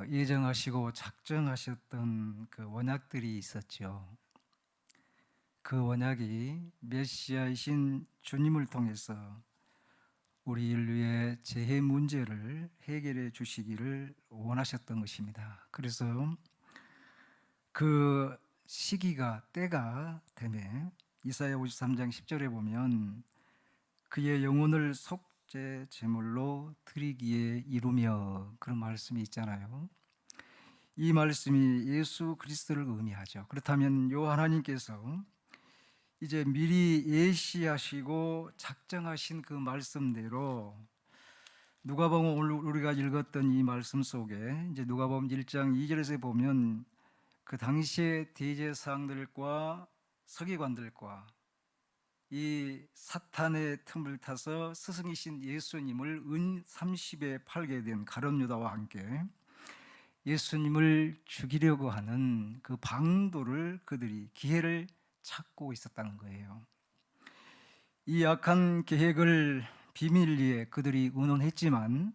예정하시고 작정하셨던 그 원약들이 있었죠. 그 원약이 메시아이신 주님을 통해서 우리 인류의 재해 문제를 해결해 주시기를 원하셨던 것입니다. 그래서 그 시기가 때가 되매 이사야 53장 10절에 보면 그의 영혼을 속죄 제물로 드리기에 이루며, 그런 말씀이 있잖아요. 이 말씀이 예수 그리스도를 의미하죠. 그렇다면 요 하나님께서 이제 미리 예시하시고 작정하신 그 말씀대로 누가복음 오늘 우리가 읽었던 이 말씀 속에 이제 누가복음 1장 2절에서 보면 그 당시의 대제사장들과 서기관들과 이 사탄의 틈을 타서 스승이신 예수님을 은 30에 팔게 된 가룟 유다와 함께 예수님을 죽이려고 하는 그 방도를 그들이 기회를 찾고 있었다는 거예요. 이 악한 계획을 비밀리에 그들이 의논했지만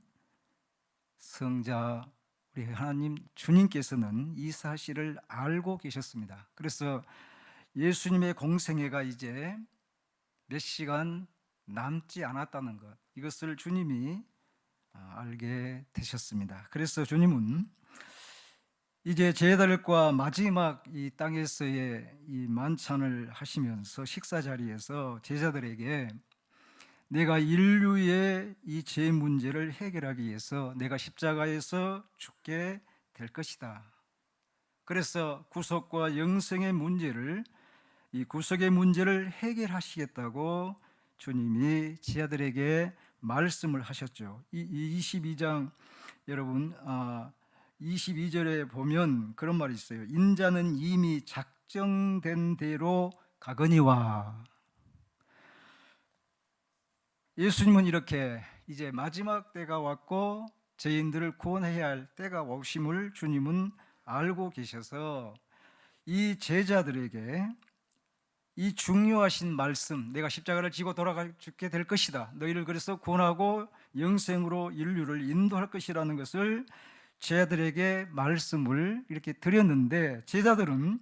성자 우리 하나님 주님께서는 이 사실을 알고 계셨습니다. 그래서 예수님의 공생애가 이제 몇 시간 남지 않았다는 것, 이것을 주님이 알게 되셨습니다. 그래서 주님은 이제 제자들과 마지막 이 땅에서의 이 만찬을 하시면서 식사 자리에서 제자들에게 내가 인류의 이 죄 문제를 해결하기 위해서 내가 십자가에서 죽게 될 것이다. 그래서 구속과 영생의 문제를, 이 구속의 문제를 해결하시겠다고 주님이 제자들에게 말씀을 하셨죠. 이 22장 여러분 22절에 보면 그런 말이 있어요. 인자는 이미 작정된 대로 가거니와. 예수님은 이렇게 이제 마지막 때가 왔고 죄인들을 구원해야 할 때가 오심을 주님은 알고 계셔서 이 제자들에게 이 중요하신 말씀, 내가 십자가를 지고 돌아가 죽게 될 것이다, 너희를 그래서 구원하고 영생으로 인류를 인도할 것이라는 것을 제자들에게 말씀을 이렇게 드렸는데 제자들은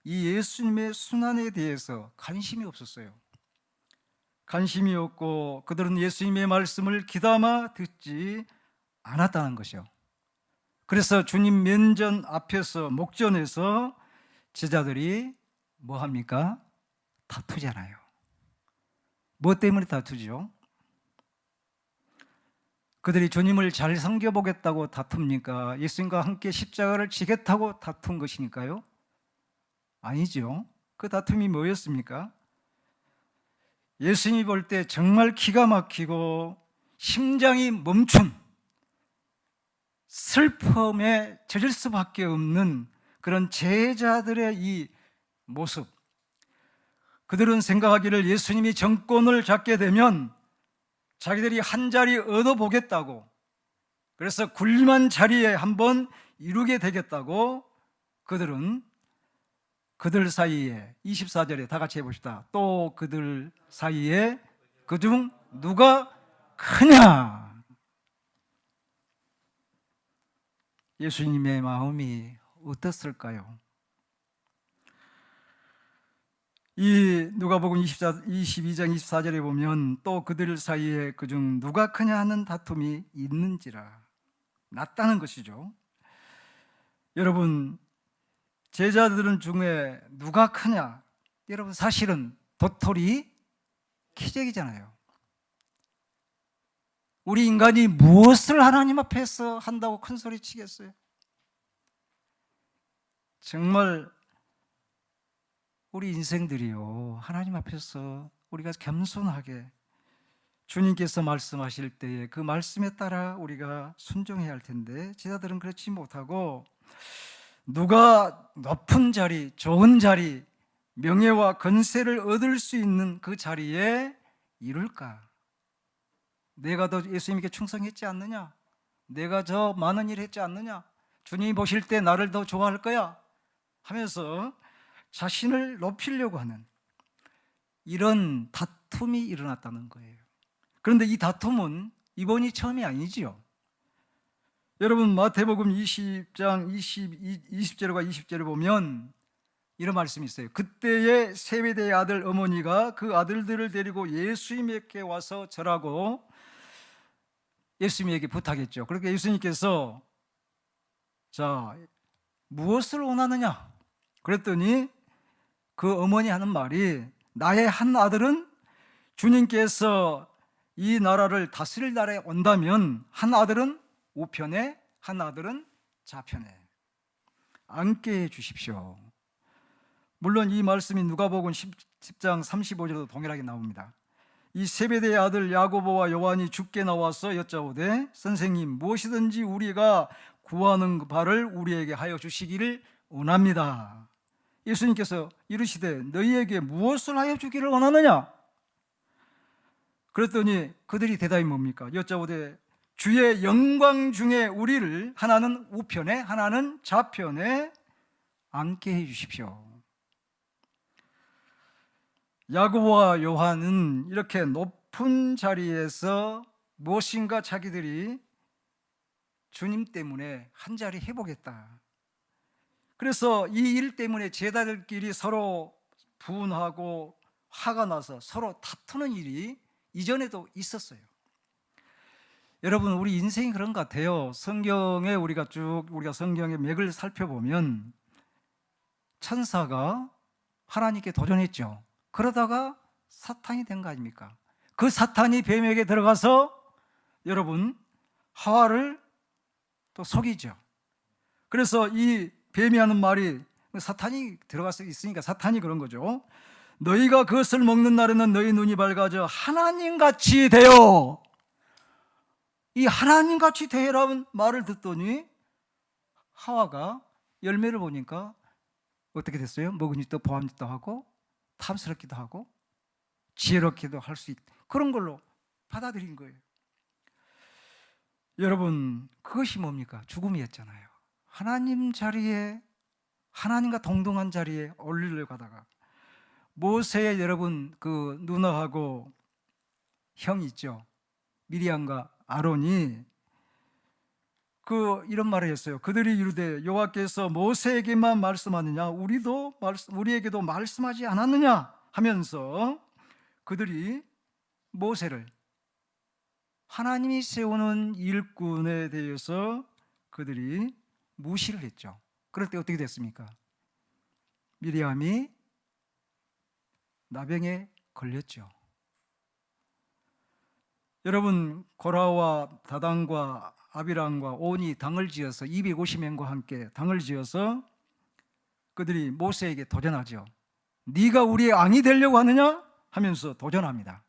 이 예수님의 순환에 대해서 관심이 없었어요. 관심이 없고 그들은 예수님의 말씀을 귀담아 듣지 않았다는 것이요. 그래서 주님 면전 앞에서 목전에서 제자들이 뭐 합니까? 다투잖아요. 뭐 때문에 다투죠? 그들이 주님을 잘 섬겨보겠다고 다툽니까? 예수님과 함께 십자가를 지겠다고 다툰 것이니까요? 아니죠. 그 다툼이 뭐였습니까? 예수님이 볼 때 정말 기가 막히고 심장이 멈춘 슬픔에 젖을 수밖에 없는 그런 제자들의 이 모습, 그들은 생각하기를 예수님이 정권을 잡게 되면 자기들이 한 자리 얻어보겠다고, 그래서 굴림한 자리에 한번 이루게 되겠다고 그들은 그들 사이에 24절에 다 같이 해봅시다. 또 그들 사이에 그중 누가 크냐? 예수님의 마음이 어떻을까요? 이 누가복음 22장 24절에 보면 또 그들 사이에 그중 누가 크냐 하는 다툼이 있는지라, 났다는 것이죠. 여러분, 제자들은 중에 누가 크냐? 여러분, 사실은 도토리 키재기잖아요. 우리 인간이 무엇을 하나님 앞에서 한다고 큰 소리 치겠어요? 정말 우리 인생들이요, 하나님 앞에서 우리가 겸손하게 주님께서 말씀하실 때에 그 말씀에 따라 우리가 순종해야 할 텐데 제자들은 그렇지 못하고 누가 높은 자리, 좋은 자리, 명예와 권세를 얻을 수 있는 그 자리에 이룰까? 내가 더 예수님께 충성했지 않느냐? 내가 저 많은 일 했지 않느냐? 주님이 보실 때 나를 더 좋아할 거야? 하면서 자신을 높이려고 하는 이런 다툼이 일어났다는 거예요. 그런데 이 다툼은 이번이 처음이 아니지요. 여러분 마태복음 20장 20절과 20절을 보면 이런 말씀이 있어요. 그때에 세베대의 아들 어머니가 그 아들들을 데리고 예수님에게 와서 절하고 예수님에게 부탁했죠. 그렇게 예수님께서 자, 무엇을 원하느냐? 그랬더니 그 어머니 하는 말이 나의 한 아들은 주님께서 이 나라를 다스릴 날에 온다면 한 아들은 우편에 한 아들은 좌편에 앉게 해 주십시오. 물론 이 말씀이 누가복음 10장 35절에도 동일하게 나옵니다. 이 세베대의 아들 야고보와 요한이 주께 나와서 여짜오되 선생님 무엇이든지 우리가 구하는 바를 우리에게 하여 주시기를 원합니다. 예수님께서 이르시되 너희에게 무엇을 하여 주기를 원하느냐? 그랬더니 그들이 대답이 뭡니까? 여짜오되 주의 영광 중에 우리를 하나는 우편에 하나는 좌편에 앉게 해 주십시오. 야고보와 요한은 이렇게 높은 자리에서 무엇인가 자기들이 주님 때문에 한 자리 해보겠다. 그래서 이 일 때문에 제자들끼리 서로 분하고 화가 나서 서로 다투는 일이 이전에도 있었어요. 여러분, 우리 인생이 그런 것 같아요. 성경에 우리가 성경의 맥을 살펴보면 천사가 하나님께 도전했죠. 그러다가 사탄이 된 거 아닙니까? 그 사탄이 뱀에게 들어가서 여러분 하와를 또 속이죠. 그래서 이 뱀이 하는 말이 사탄이 들어가서 있으니까 사탄이 그런 거죠. 너희가 그것을 먹는 날에는 너희 눈이 밝아져 하나님같이 되어, 이 하나님같이 되라는 말을 듣더니 하와가 열매를 보니까 어떻게 됐어요? 먹은 짓도 보한 짓도 하고 탐스럽기도 하고 지혜롭기도 할 수 있고 그런 걸로 받아들인 거예요. 여러분, 그것이 뭡니까? 죽음이었잖아요. 하나님 자리에, 하나님과 동등한 자리에 올리려고 하다가 모세의 여러분 그 누나하고 형 있죠, 미리암과 아론이 이런 말을 했어요. 그들이 이르되 여호와께서 모세에게만 말씀하느냐 우리에게도 말씀하지 않았느냐 하면서 그들이 모세를 하나님이 세우는 일꾼에 대해서 그들이 무시를 했죠. 그럴 때 어떻게 됐습니까? 미리암이 나병에 걸렸죠. 여러분, 고라와 다단과 아비람과 온이 당을 지어서 250명과 함께 당을 지어서 그들이 모세에게 도전하죠. 네가 우리의 왕이 되려고 하느냐? 하면서 도전합니다.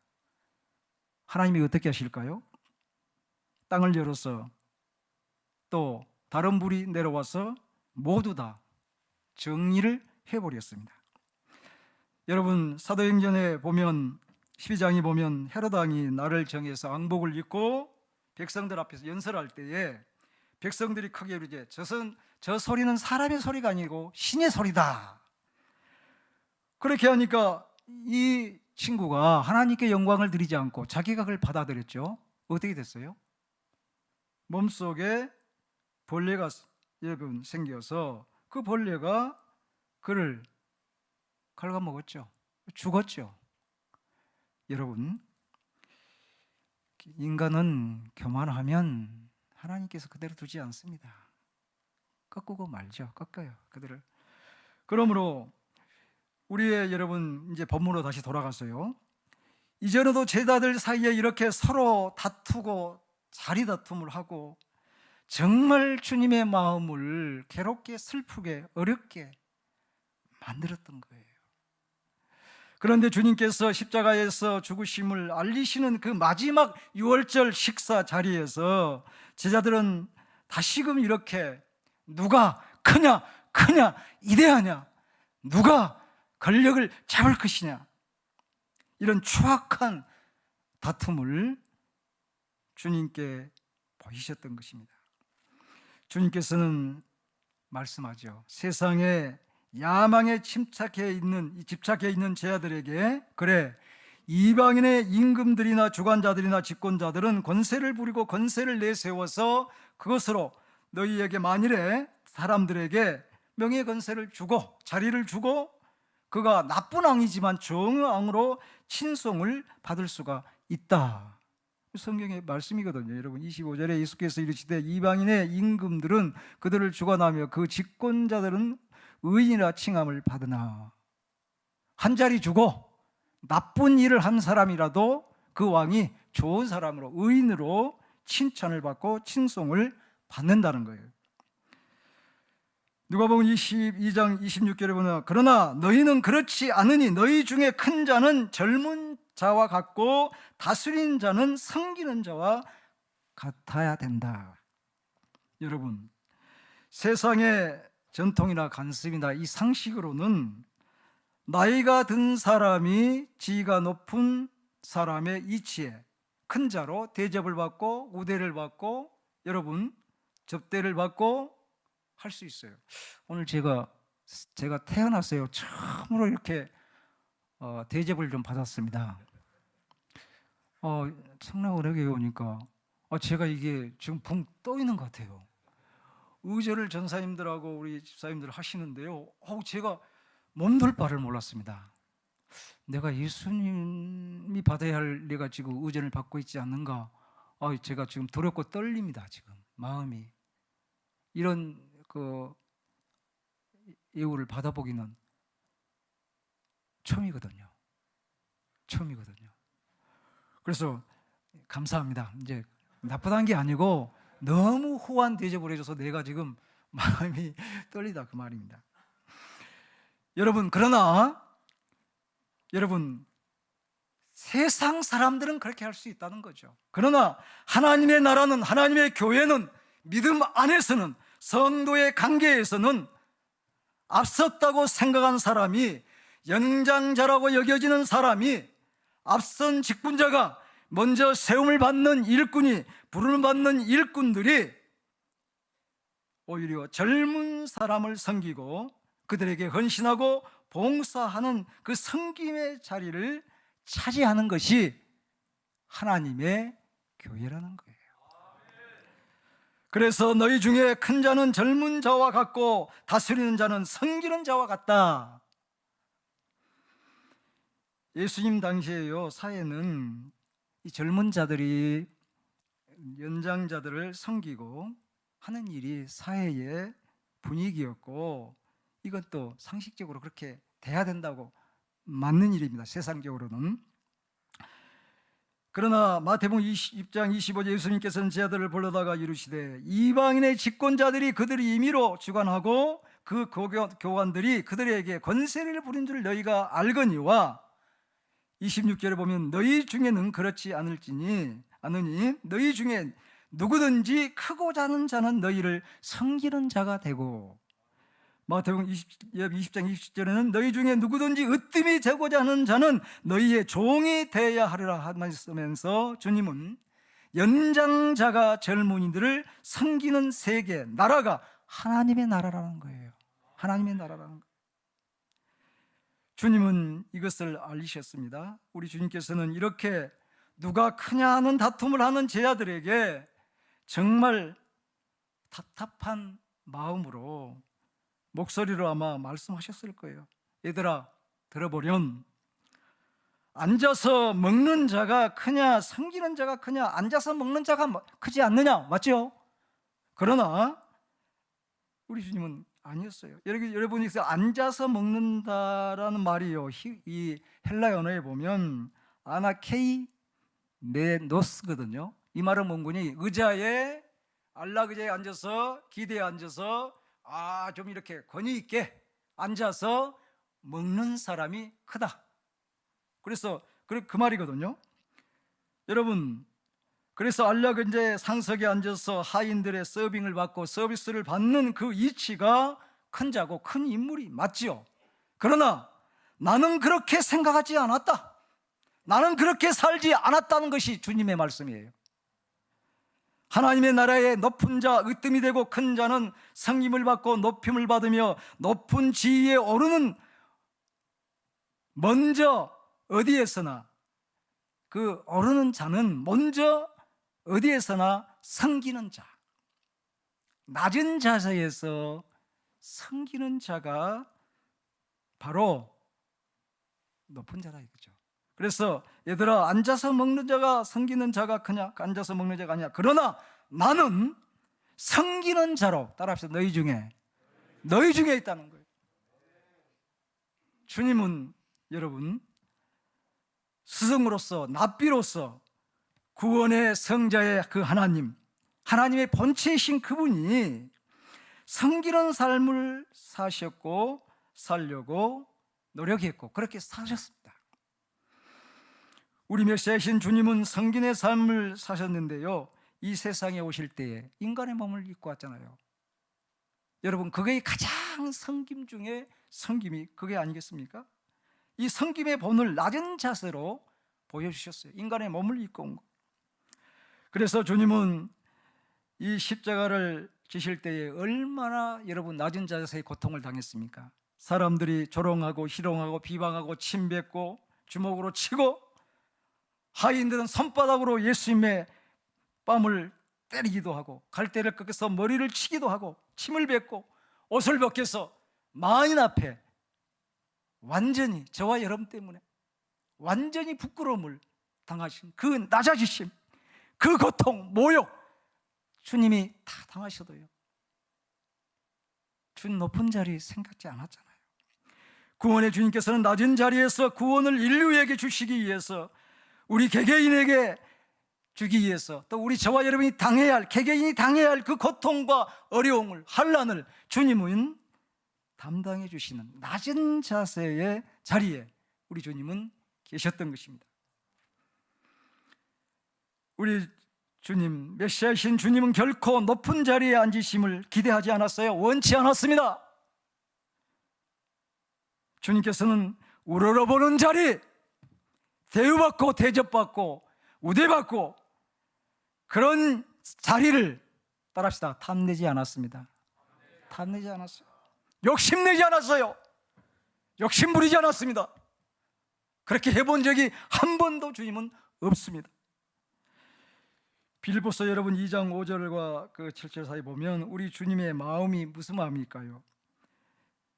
하나님이 어떻게 하실까요? 땅을 열어서 또 다른 불이 내려와서 모두 다 정리를 해버렸습니다. 여러분, 사도행전에 보면 12장에 보면 헤롯 왕이 날을 정해서 왕복을 입고 백성들 앞에서 연설할 때에 백성들이 크게 이르되 저 소리는 사람의 소리가 아니고 신의 소리다. 그렇게 하니까 이 친구가 하나님께 영광을 드리지 않고 자기가 그걸 받아들였죠. 어떻게 됐어요? 몸속에 벌레가 여러분 생겨서 그 벌레가 그를 갉아먹었죠. 죽었죠. 여러분, 인간은 교만하면 하나님께서 그대로 두지 않습니다. 꺾고 말죠. 꺾어요, 그들을. 그러므로 우리의 여러분 이제 본문으로 다시 돌아가서요. 이전에도 제자들 사이에 이렇게 서로 다투고 자리 다툼을 하고 정말 주님의 마음을 괴롭게 슬프게 어렵게 만들었던 거예요. 그런데 주님께서 십자가에서 죽으심을 알리시는 그 마지막 유월절 식사 자리에서 제자들은 다시금 이렇게 누가 크냐 이대하냐, 누가 권력을 잡을 것이냐, 이런 추악한 다툼을 주님께 보이셨던 것입니다. 주님께서는 말씀하죠. 세상에 야망에 집착해 있는 제자들에게 그래, 이방인의 임금들이나 주관자들이나 집권자들은 권세를 부리고 권세를 내세워서 그것으로 너희에게 만일에 사람들에게 명예 건세를 주고 자리를 주고 그가 나쁜 왕이지만 정왕으로 칭송을 받을 수가 있다. 성경의 말씀이거든요. 여러분 25절에 예수께서 이르시되 이방인의 임금들은 그들을 주관하며 그 집권자들은 의인이라 칭함을 받으나, 한 자리 주고 나쁜 일을 한 사람이라도 그 왕이 좋은 사람으로 의인으로 칭찬을 받고 칭송을 받는다는 거예요. 누가복음 22장 26절에 보면 그러나 너희는 그렇지 않으니 너희 중에 큰 자는 젊은 자와 같고 다스린 자는 섬기는 자와 같아야 된다. 여러분, 세상의 전통이나 관습이나 이 상식으로는 나이가 든 사람이 지위가 높은 사람의 이치에 큰 자로 대접을 받고 우대를 받고 여러분 접대를 받고 할 수 있어요. 오늘 제가 태어났어요. 처음으로 이렇게 대접을 좀 받았습니다. 청라은혜교회 오니까 제가 이게 지금 붕 떠 있는 것 같아요. 의절을 전사님들하고 우리 집사님들 하시는데요. 제가 몸둘 바를 몰랐습니다. 내가 예수님이 받아야 할 내가 지금 의전을 받고 있지 않는가. 제가 지금 두렵고 떨립니다. 지금 마음이. 이런 예우를 받아보기는 처음이거든요. 그래서 감사합니다. 이제 나쁘다는 게 아니고 너무 후한 대접을 해줘서 내가 지금 마음이 떨리다 그 말입니다. 여러분, 그러나 여러분 세상 사람들은 그렇게 할 수 있다는 거죠. 그러나 하나님의 나라는, 하나님의 교회는, 믿음 안에서는, 성도의 관계에서는 앞섰다고 생각한 사람이, 연장자라고 여겨지는 사람이, 앞선 직분자가, 먼저 세움을 받는 일꾼이, 부름을 받는 일꾼들이 오히려 젊은 사람을 섬기고 그들에게 헌신하고 봉사하는 그 섬김의 자리를 차지하는 것이 하나님의 교회라는 거예요. 그래서 너희 중에 큰 자는 젊은 자와 같고 다스리는 자는 섬기는 자와 같다. 예수님 당시에요, 사회는 이 젊은 자들이 연장자들을 섬기고 하는 일이 사회의 분위기였고, 이것도 상식적으로 그렇게 돼야 된다고 맞는 일입니다. 세상적으로는. 그러나 마태복음 20장 25절 예수님께서는 제 아들을 불러다가 이르시되 이방인의 집권자들이 그들의 임의로 주관하고 그 교관들이 그들에게 권세를 부린 줄 너희가 알거니와, 26절에 보면 너희 중에는 그렇지 않으니 너희 중에 누구든지 크고 작은 자는 너희를 섬기는 자가 되고, 마태복음 20장 20절에는 너희 중에 누구든지 으뜸이 되고자 하는 자는 너희의 종이 되어야 하리라 하면서 주님은 연장자가 젊은이들을 섬기는 세계, 나라가 하나님의 나라라는 거예요. 하나님의 나라라는 거예요. 주님은 이것을 알리셨습니다. 우리 주님께서는 이렇게 누가 크냐 하는 다툼을 하는 제자들에게 정말 답답한 마음으로 목소리로 아마 말씀하셨을 거예요. 얘들아, 들어보렴. 앉아서 먹는 자가 크냐 섬기는 자가 크냐? 앉아서 먹는 자가 크지 않느냐? 맞죠? 그러나 우리 주님은 아니었어요. 여러분이 앉아서 먹는다라는 말이요, 이 헬라 언어에 보면 아나케이 메노스거든요. 이 말은 뭔군이 의자에, 안락 의자에 앉아서, 기대에 앉아서 좀 이렇게 권위 있게 앉아서 먹는 사람이 크다. 그래서 그 말이거든요. 여러분, 그래서 안락 의자 상석에 앉아서 하인들의 서빙을 받고 서비스를 받는 그 이치가 큰 자고 큰 인물이 맞지요. 그러나 나는 그렇게 생각하지 않았다, 나는 그렇게 살지 않았다는 것이 주님의 말씀이에요. 하나님의 나라에 높은 자, 으뜸이 되고 큰 자는 섬김을 받고 높임을 받으며 높은 지위에 오르는, 먼저 어디에서나 그 오르는 자는 먼저 어디에서나 섬기는 자, 낮은 자세에서 섬기는 자가 바로 높은 자다 이거죠. 그래서 얘들아, 앉아서 먹는 자가 섬기는 자가 크냐? 앉아서 먹는 자가 아니야. 그러나 나는 섬기는 자로, 따라합시다. 너희 중에 있다는 거예요. 주님은 여러분 스승으로서, 납비로서 구원의 성자의 그 하나님, 하나님의 본체이신 그분이 섬기는 삶을 사셨고 살려고 노력했고 그렇게 사셨습니다. 우리 메시아이신 주님은 섬김의 삶을 사셨는데요, 이 세상에 오실 때에 인간의 몸을 입고 왔잖아요. 여러분, 그게 가장 섬김 중에 섬김이 그게 아니겠습니까? 이 섬김의 본을 낮은 자세로 보여주셨어요. 인간의 몸을 입고 온 거. 그래서 주님은 이 십자가를 지실 때에 얼마나 여러분 낮은 자세의 고통을 당했습니까? 사람들이 조롱하고 희롱하고 비방하고 침뱉고 주먹으로 치고, 하인들은 손바닥으로 예수님의 뺨을 때리기도 하고 갈대를 꺾어서 머리를 치기도 하고 침을 뱉고 옷을 벗겨서 만인 앞에 완전히 저와 여러분 때문에 완전히 부끄러움을 당하신 그 낮아지심, 그 고통, 모욕 주님이 다 당하셔도요, 주님 높은 자리 생각지 않았잖아요. 구원의 주님께서는 낮은 자리에서 구원을 인류에게 주시기 위해서, 우리 개개인에게 주기 위해서, 또 우리 저와 여러분이 당해야 할, 개개인이 당해야 할 그 고통과 어려움을, 환난을 주님은 담당해 주시는 낮은 자세의 자리에 우리 주님은 계셨던 것입니다. 우리 주님, 메시아이신 주님은 결코 높은 자리에 앉으심을 기대하지 않았어요. 원치 않았습니다. 주님께서는 우러러보는 자리, 대우받고 대접받고 우대받고 그런 자리를, 따라합시다, 탐내지 않았습니다. 탐내지 않았어요. 욕심내지 않았어요. 욕심부리지 않았습니다. 그렇게 해본 적이 한 번도 주님은 없습니다. 빌립보서 여러분 2장 5절과 그 7절 사이 보면 우리 주님의 마음이 무슨 마음일까요?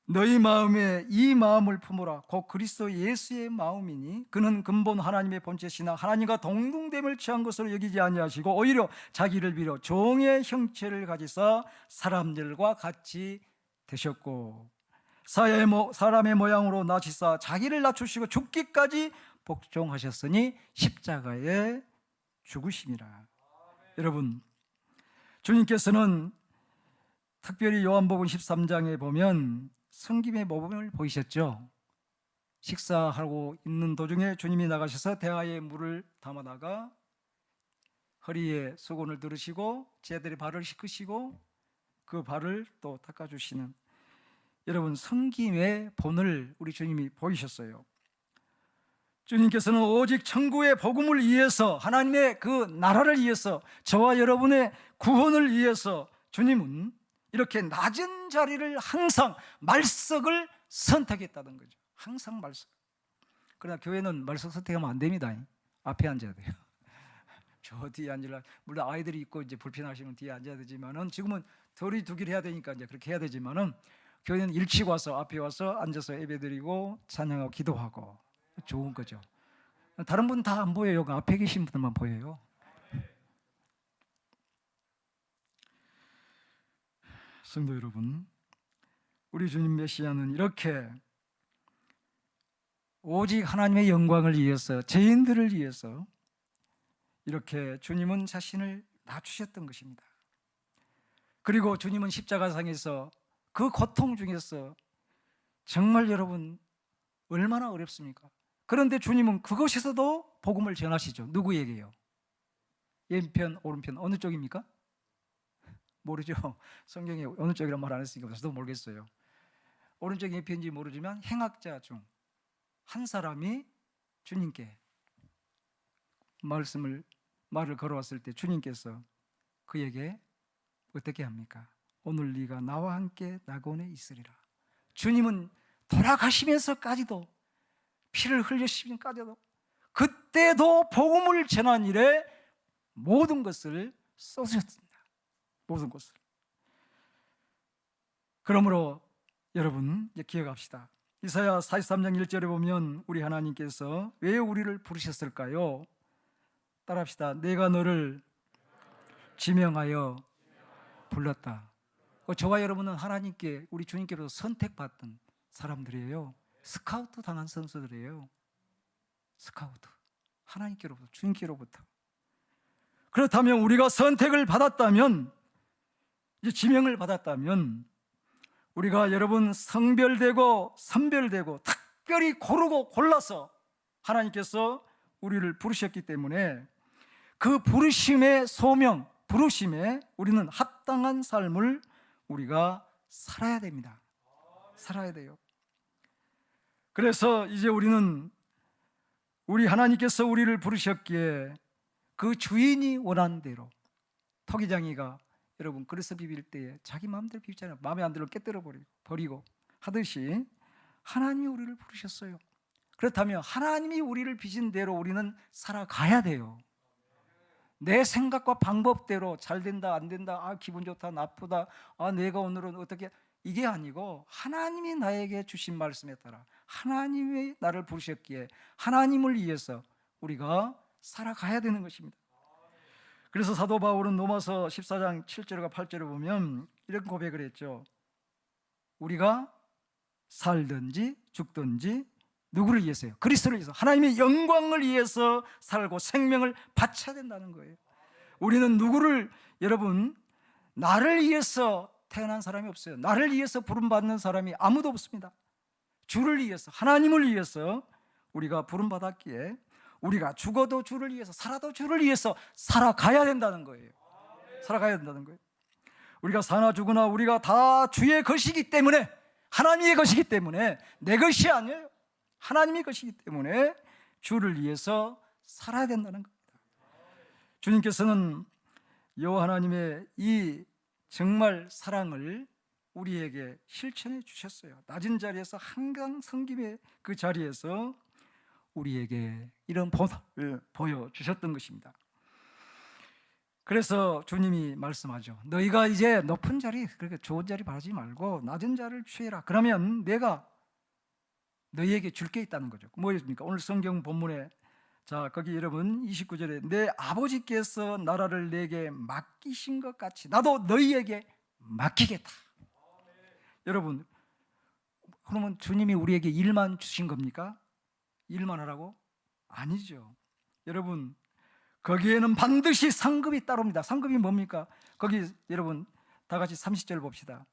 너희 마음에 이 마음을 품으라. 곧 그리스도 예수의 마음이니 그는 근본 하나님의 본체시나 하나님과 동등됨을 취한 것으로 여기지 아니하시고 오히려 자기를 비려 종의 형체를 가지사 사람들과 같이 되셨고 사람의 모양으로 나시사 자기를 낮추시고 죽기까지 복종하셨으니 십자가에 죽으심이라. 여러분, 주님께서는 특별히 요한복음 13장에 보면 섬김의 모범을 보이셨죠. 식사하고 있는 도중에 주님이 나가셔서 대하에 물을 담아다가 허리에 수건을 두르시고 제자들의 발을 씻으시고 그 발을 또 닦아주시는, 여러분, 섬김의 본을 우리 주님이 보이셨어요. 주님께서는 오직 천국의 복음을 위해서, 하나님의 그 나라를 위해서, 저와 여러분의 구원을 위해서 주님은 이렇게 낮은 자리를 항상 말석을 선택했다는 거죠. 항상 말석. 그러나 교회는 말석 선택하면 안 됩니다. 앞에 앉아야 돼요. 저 뒤에 앉으려, 물론 아이들이 있고 이제 불편하시면 뒤에 앉아야 되지만은, 지금은 거리 두기를 해야 되니까 이제 그렇게 해야 되지만은, 교회는 일찍 와서 앞에 와서 앉아서 예배드리고 찬양하고 기도하고 좋은 거죠. 다른 분 다 안 보여요. 앞에 계신 분들만 보여요. 성도 여러분, 우리 주님 메시아는 이렇게 오직 하나님의 영광을 위해서, 죄인들을 위해서 이렇게 주님은 자신을 낮추셨던 것입니다. 그리고 주님은 십자가상에서 그 고통 중에서 정말 여러분 얼마나 어렵습니까? 그런데 주님은 그것에서도 복음을 전하시죠. 누구에게요? 왼편, 오른편 어느 쪽입니까? 모르죠. 성경에 어느 쪽이란 말 안 했으니까 저도 모르겠어요. 오른쪽이 왼편인지 모르지만 행악자 중 한 사람이 주님께 말을 걸어왔을 때 주님께서 그에게 어떻게 합니까? 오늘 네가 나와 함께 낙원에 있으리라. 주님은 돌아가시면서까지도, 피를 흘리시면까지도, 그때도 복음을 전한 일에 모든 것을 쏟으셨습니다. 모든 것을. 그러므로 여러분 이제 기억합시다. 이사야 43장 1절에 보면 우리 하나님께서 왜 우리를 부르셨을까요? 따라합시다. 내가 너를 지명하여 불렀다. 저와 여러분은 하나님께, 우리 주님께로서 선택받던 사람들이에요. 스카우트 당한 선수들이에요. 스카우트. 하나님께로부터, 주님께로부터. 그렇다면 우리가 선택을 받았다면, 이제 지명을 받았다면, 우리가 여러분 성별되고 선별되고 특별히 고르고 골라서 하나님께서 우리를 부르셨기 때문에 그 부르심의 소명, 부르심에 우리는 합당한 삶을 우리가 살아야 됩니다. 살아야 돼요. 그래서 이제 우리는, 우리 하나님께서 우리를 부르셨기에 그 주인이 원하는 대로, 토기장이가 여러분 그래서 비빌 때에 자기 마음대로 비비잖아요. 마음에 안 들면 깨뜨려 버리고 하듯이 하나님이 우리를 부르셨어요. 그렇다면 하나님이 우리를 빚은 대로 우리는 살아가야 돼요. 내 생각과 방법대로 잘 된다 안 된다, 아 기분 좋다 나쁘다, 아 내가 오늘은 어떻게, 이게 아니고 하나님이 나에게 주신 말씀에 따라 하나님이 나를 부르셨기에 하나님을 위해서 우리가 살아가야 되는 것입니다. 그래서 사도 바울은 로마서 14장 7절과 8절을 보면 이런 고백을 했죠. 우리가 살든지 죽든지 누구를 위해서요? 그리스도를 위해서, 하나님의 영광을 위해서 살고 생명을 바쳐야 된다는 거예요. 우리는 누구를, 여러분, 나를 위해서 태어난 사람이 없어요. 나를 위해서 부름받는 사람이 아무도 없습니다. 주를 위해서, 하나님을 위해서 우리가 부름받았기에 우리가 죽어도 주를 위해서, 살아도 주를 위해서 살아가야 된다는 거예요. 살아가야 된다는 거예요. 우리가 사나 죽으나 우리가 다 주의 것이기 때문에, 하나님의 것이기 때문에, 내 것이 아니에요. 하나님의 것이기 때문에 주를 위해서 살아야 된다는 겁니다. 주님께서는 여호와 하나님의 이 정말 사랑을 우리에게 실천해 주셨어요. 낮은 자리에서 한강 성김의 그 자리에서 우리에게 이런 본을 보여주셨던 것입니다. 그래서 주님이 말씀하죠. 너희가 이제 높은 자리, 그렇게 좋은 자리 바라지 말고 낮은 자리를 취해라. 그러면 내가 너희에게 줄 게 있다는 거죠. 뭐였습니까? 오늘 성경 본문에, 자 거기 여러분 29절에 내 아버지께서 나라를 내게 맡기신 것 같이 나도 너희에게 맡기겠다. 여러분, 그러면 주님이 우리에게 일만 주신 겁니까? 일만 하라고? 아니죠. 여러분, 거기에는 반드시 상급이 따릅니다. 상급이 뭡니까? 거기 여러분 다 같이 30절 봅시다.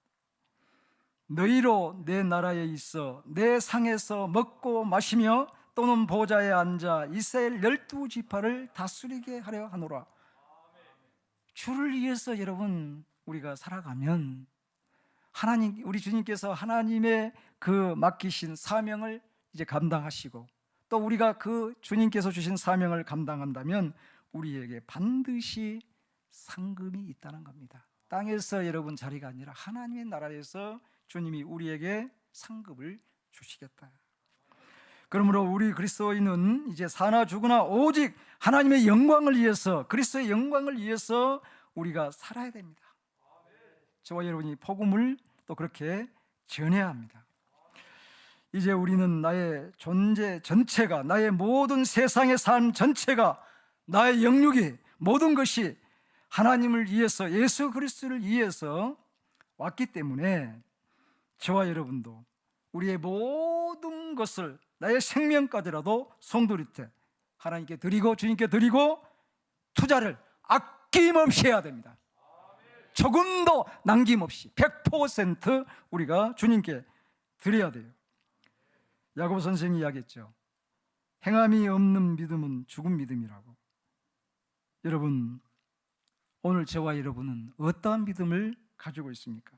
너희로 내 나라에 있어 내 상에서 먹고 마시며 또는 보좌에 앉아 이스라엘 12지파를 다스리게 하려 하노라. 주를 위해서 여러분 우리가 살아가면 하나님, 우리 주님께서 하나님의 그 맡기신 사명을 이제 감당하시고, 또 우리가 그 주님께서 주신 사명을 감당한다면 우리에게 반드시 상급이 있다는 겁니다. 땅에서 여러분 자리가 아니라 하나님의 나라에서 주님이 우리에게 상급을 주시겠다. 그러므로 우리 그리스도인은 이제 사나 죽으나 오직 하나님의 영광을 위해서, 그리스도의 영광을 위해서 우리가 살아야 됩니다. 저와 여러분이 복음을 또 그렇게 전해야 합니다. 이제 우리는 나의 존재 전체가, 나의 모든 세상의 삶 전체가, 나의 영육이, 모든 것이 하나님을 위해서, 예수 그리스도를 위해서 왔기 때문에 저와 여러분도 우리의 모든 것을, 나의 생명까지라도 송두리째 하나님께 드리고 주님께 드리고 투자를 아낌없이 해야 됩니다. 조금도 남김없이 100% 우리가 주님께 드려야 돼요. 야고보 선생이 이야기했죠. 행함이 없는 믿음은 죽은 믿음이라고. 여러분, 오늘 저와 여러분은 어떠한 믿음을 가지고 있습니까?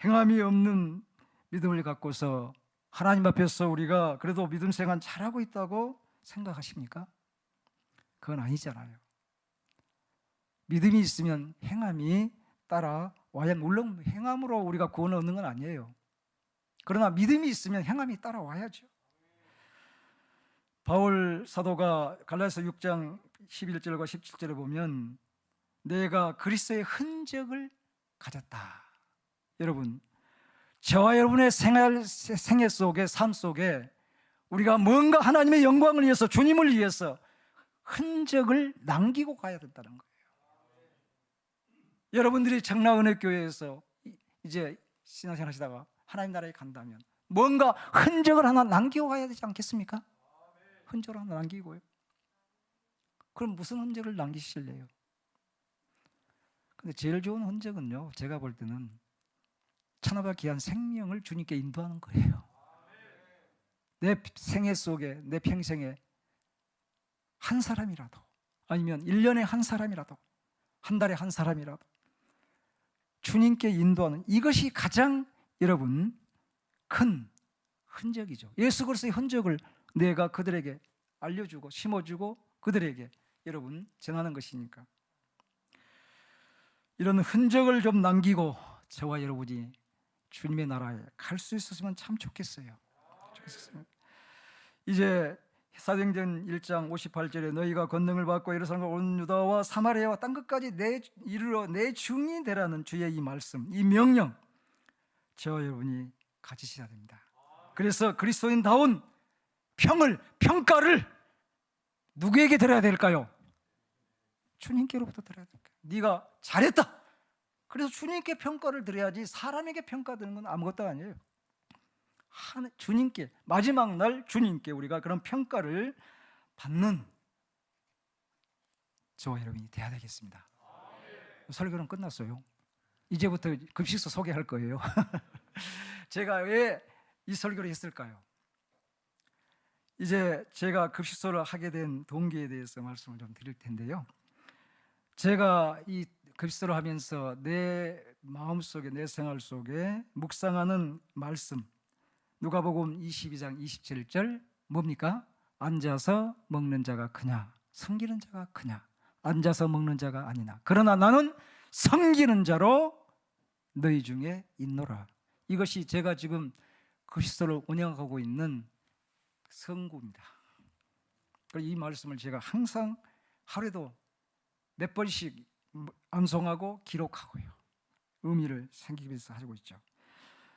행함이 없는 믿음을 갖고서 하나님 앞에서 우리가 그래도 믿음 생활 잘하고 있다고 생각하십니까? 그건 아니잖아요. 믿음이 있으면 행함이 따라와야, 물론 행함으로 우리가 구원을 얻는 건 아니에요. 그러나 믿음이 있으면 행함이 따라와야죠. 바울 사도가 갈라디아서 6장 11절과 17절에 보면 내가 그리스도의 흔적을 가졌다 여러분, 저와 여러분의 생애 속에, 삶 속에 우리가 뭔가 하나님의 영광을 위해서, 주님을 위해서 흔적을 남기고 가야 된다는 거예요. 여러분들이 청라은혜교회에서 이제 신앙생활 하시다가 하나님 나라에 간다면 뭔가 흔적을 하나 남기고 가야 되지 않겠습니까? 흔적을 하나 남기고요. 그럼 무슨 흔적을 남기실래요? 근데 제일 좋은 흔적은요, 제가 볼 때는 천하가 귀한 생명을 주님께 인도하는 거예요. 내 생애 속에, 내 평생에 한 사람이라도, 아니면 1년에 한 사람이라도, 한 달에 한 사람이라도 주님께 인도하는, 이것이 가장 여러분 큰 흔적이죠. 예수 그리스도의 흔적을 내가 그들에게 알려주고 심어주고 그들에게 여러분 전하는 것이니까, 이런 흔적을 좀 남기고 저와 여러분이 주님의 나라에 갈 수 있었으면 참 좋겠어요. 이제 사도행전 1장 58절에 너희가 권능을 받고 예루살렘과 온 유다와 사마리아와 땅 끝까지 이르러 내 증인이 되라는 주의 이 말씀, 이 명령, 저와 여러분이 가지셔야 됩니다. 그래서 그리스도인다운 평가를 누구에게 드려야 될까요? 주님께로부터 드려야 될까요? 네가 잘했다, 그래서 주님께 평가를 드려야지 사람에게 평가드리는 건 아무것도 아니에요. 주님께, 마지막 날 주님께 우리가 그런 평가를 받는 저와 여러분이 돼야 되겠습니다. 설교는 끝났어요. 이제부터 급식소 소개할 거예요. 제가 왜 이 설교를 했을까요? 이제 제가 급식소를 하게 된 동기에 대해서 말씀을 좀 드릴 텐데요. 제가 이 급식소를 하면서 내 마음속에, 내 생활 속에 묵상하는 말씀, 누가복음 22장 27절 뭡니까? 앉아서 먹는 자가 크냐, 섬기는 자가 크냐, 앉아서 먹는 자가 아니나 그러나 나는 섬기는 자로 너희 중에 있노라. 이것이 제가 지금 급식소를 운영하고 있는 성구입니다. 이 말씀을 제가 항상 하루에도 몇 번씩 암송하고 기록하고요, 의미를 생기기 위해서 하고 있죠.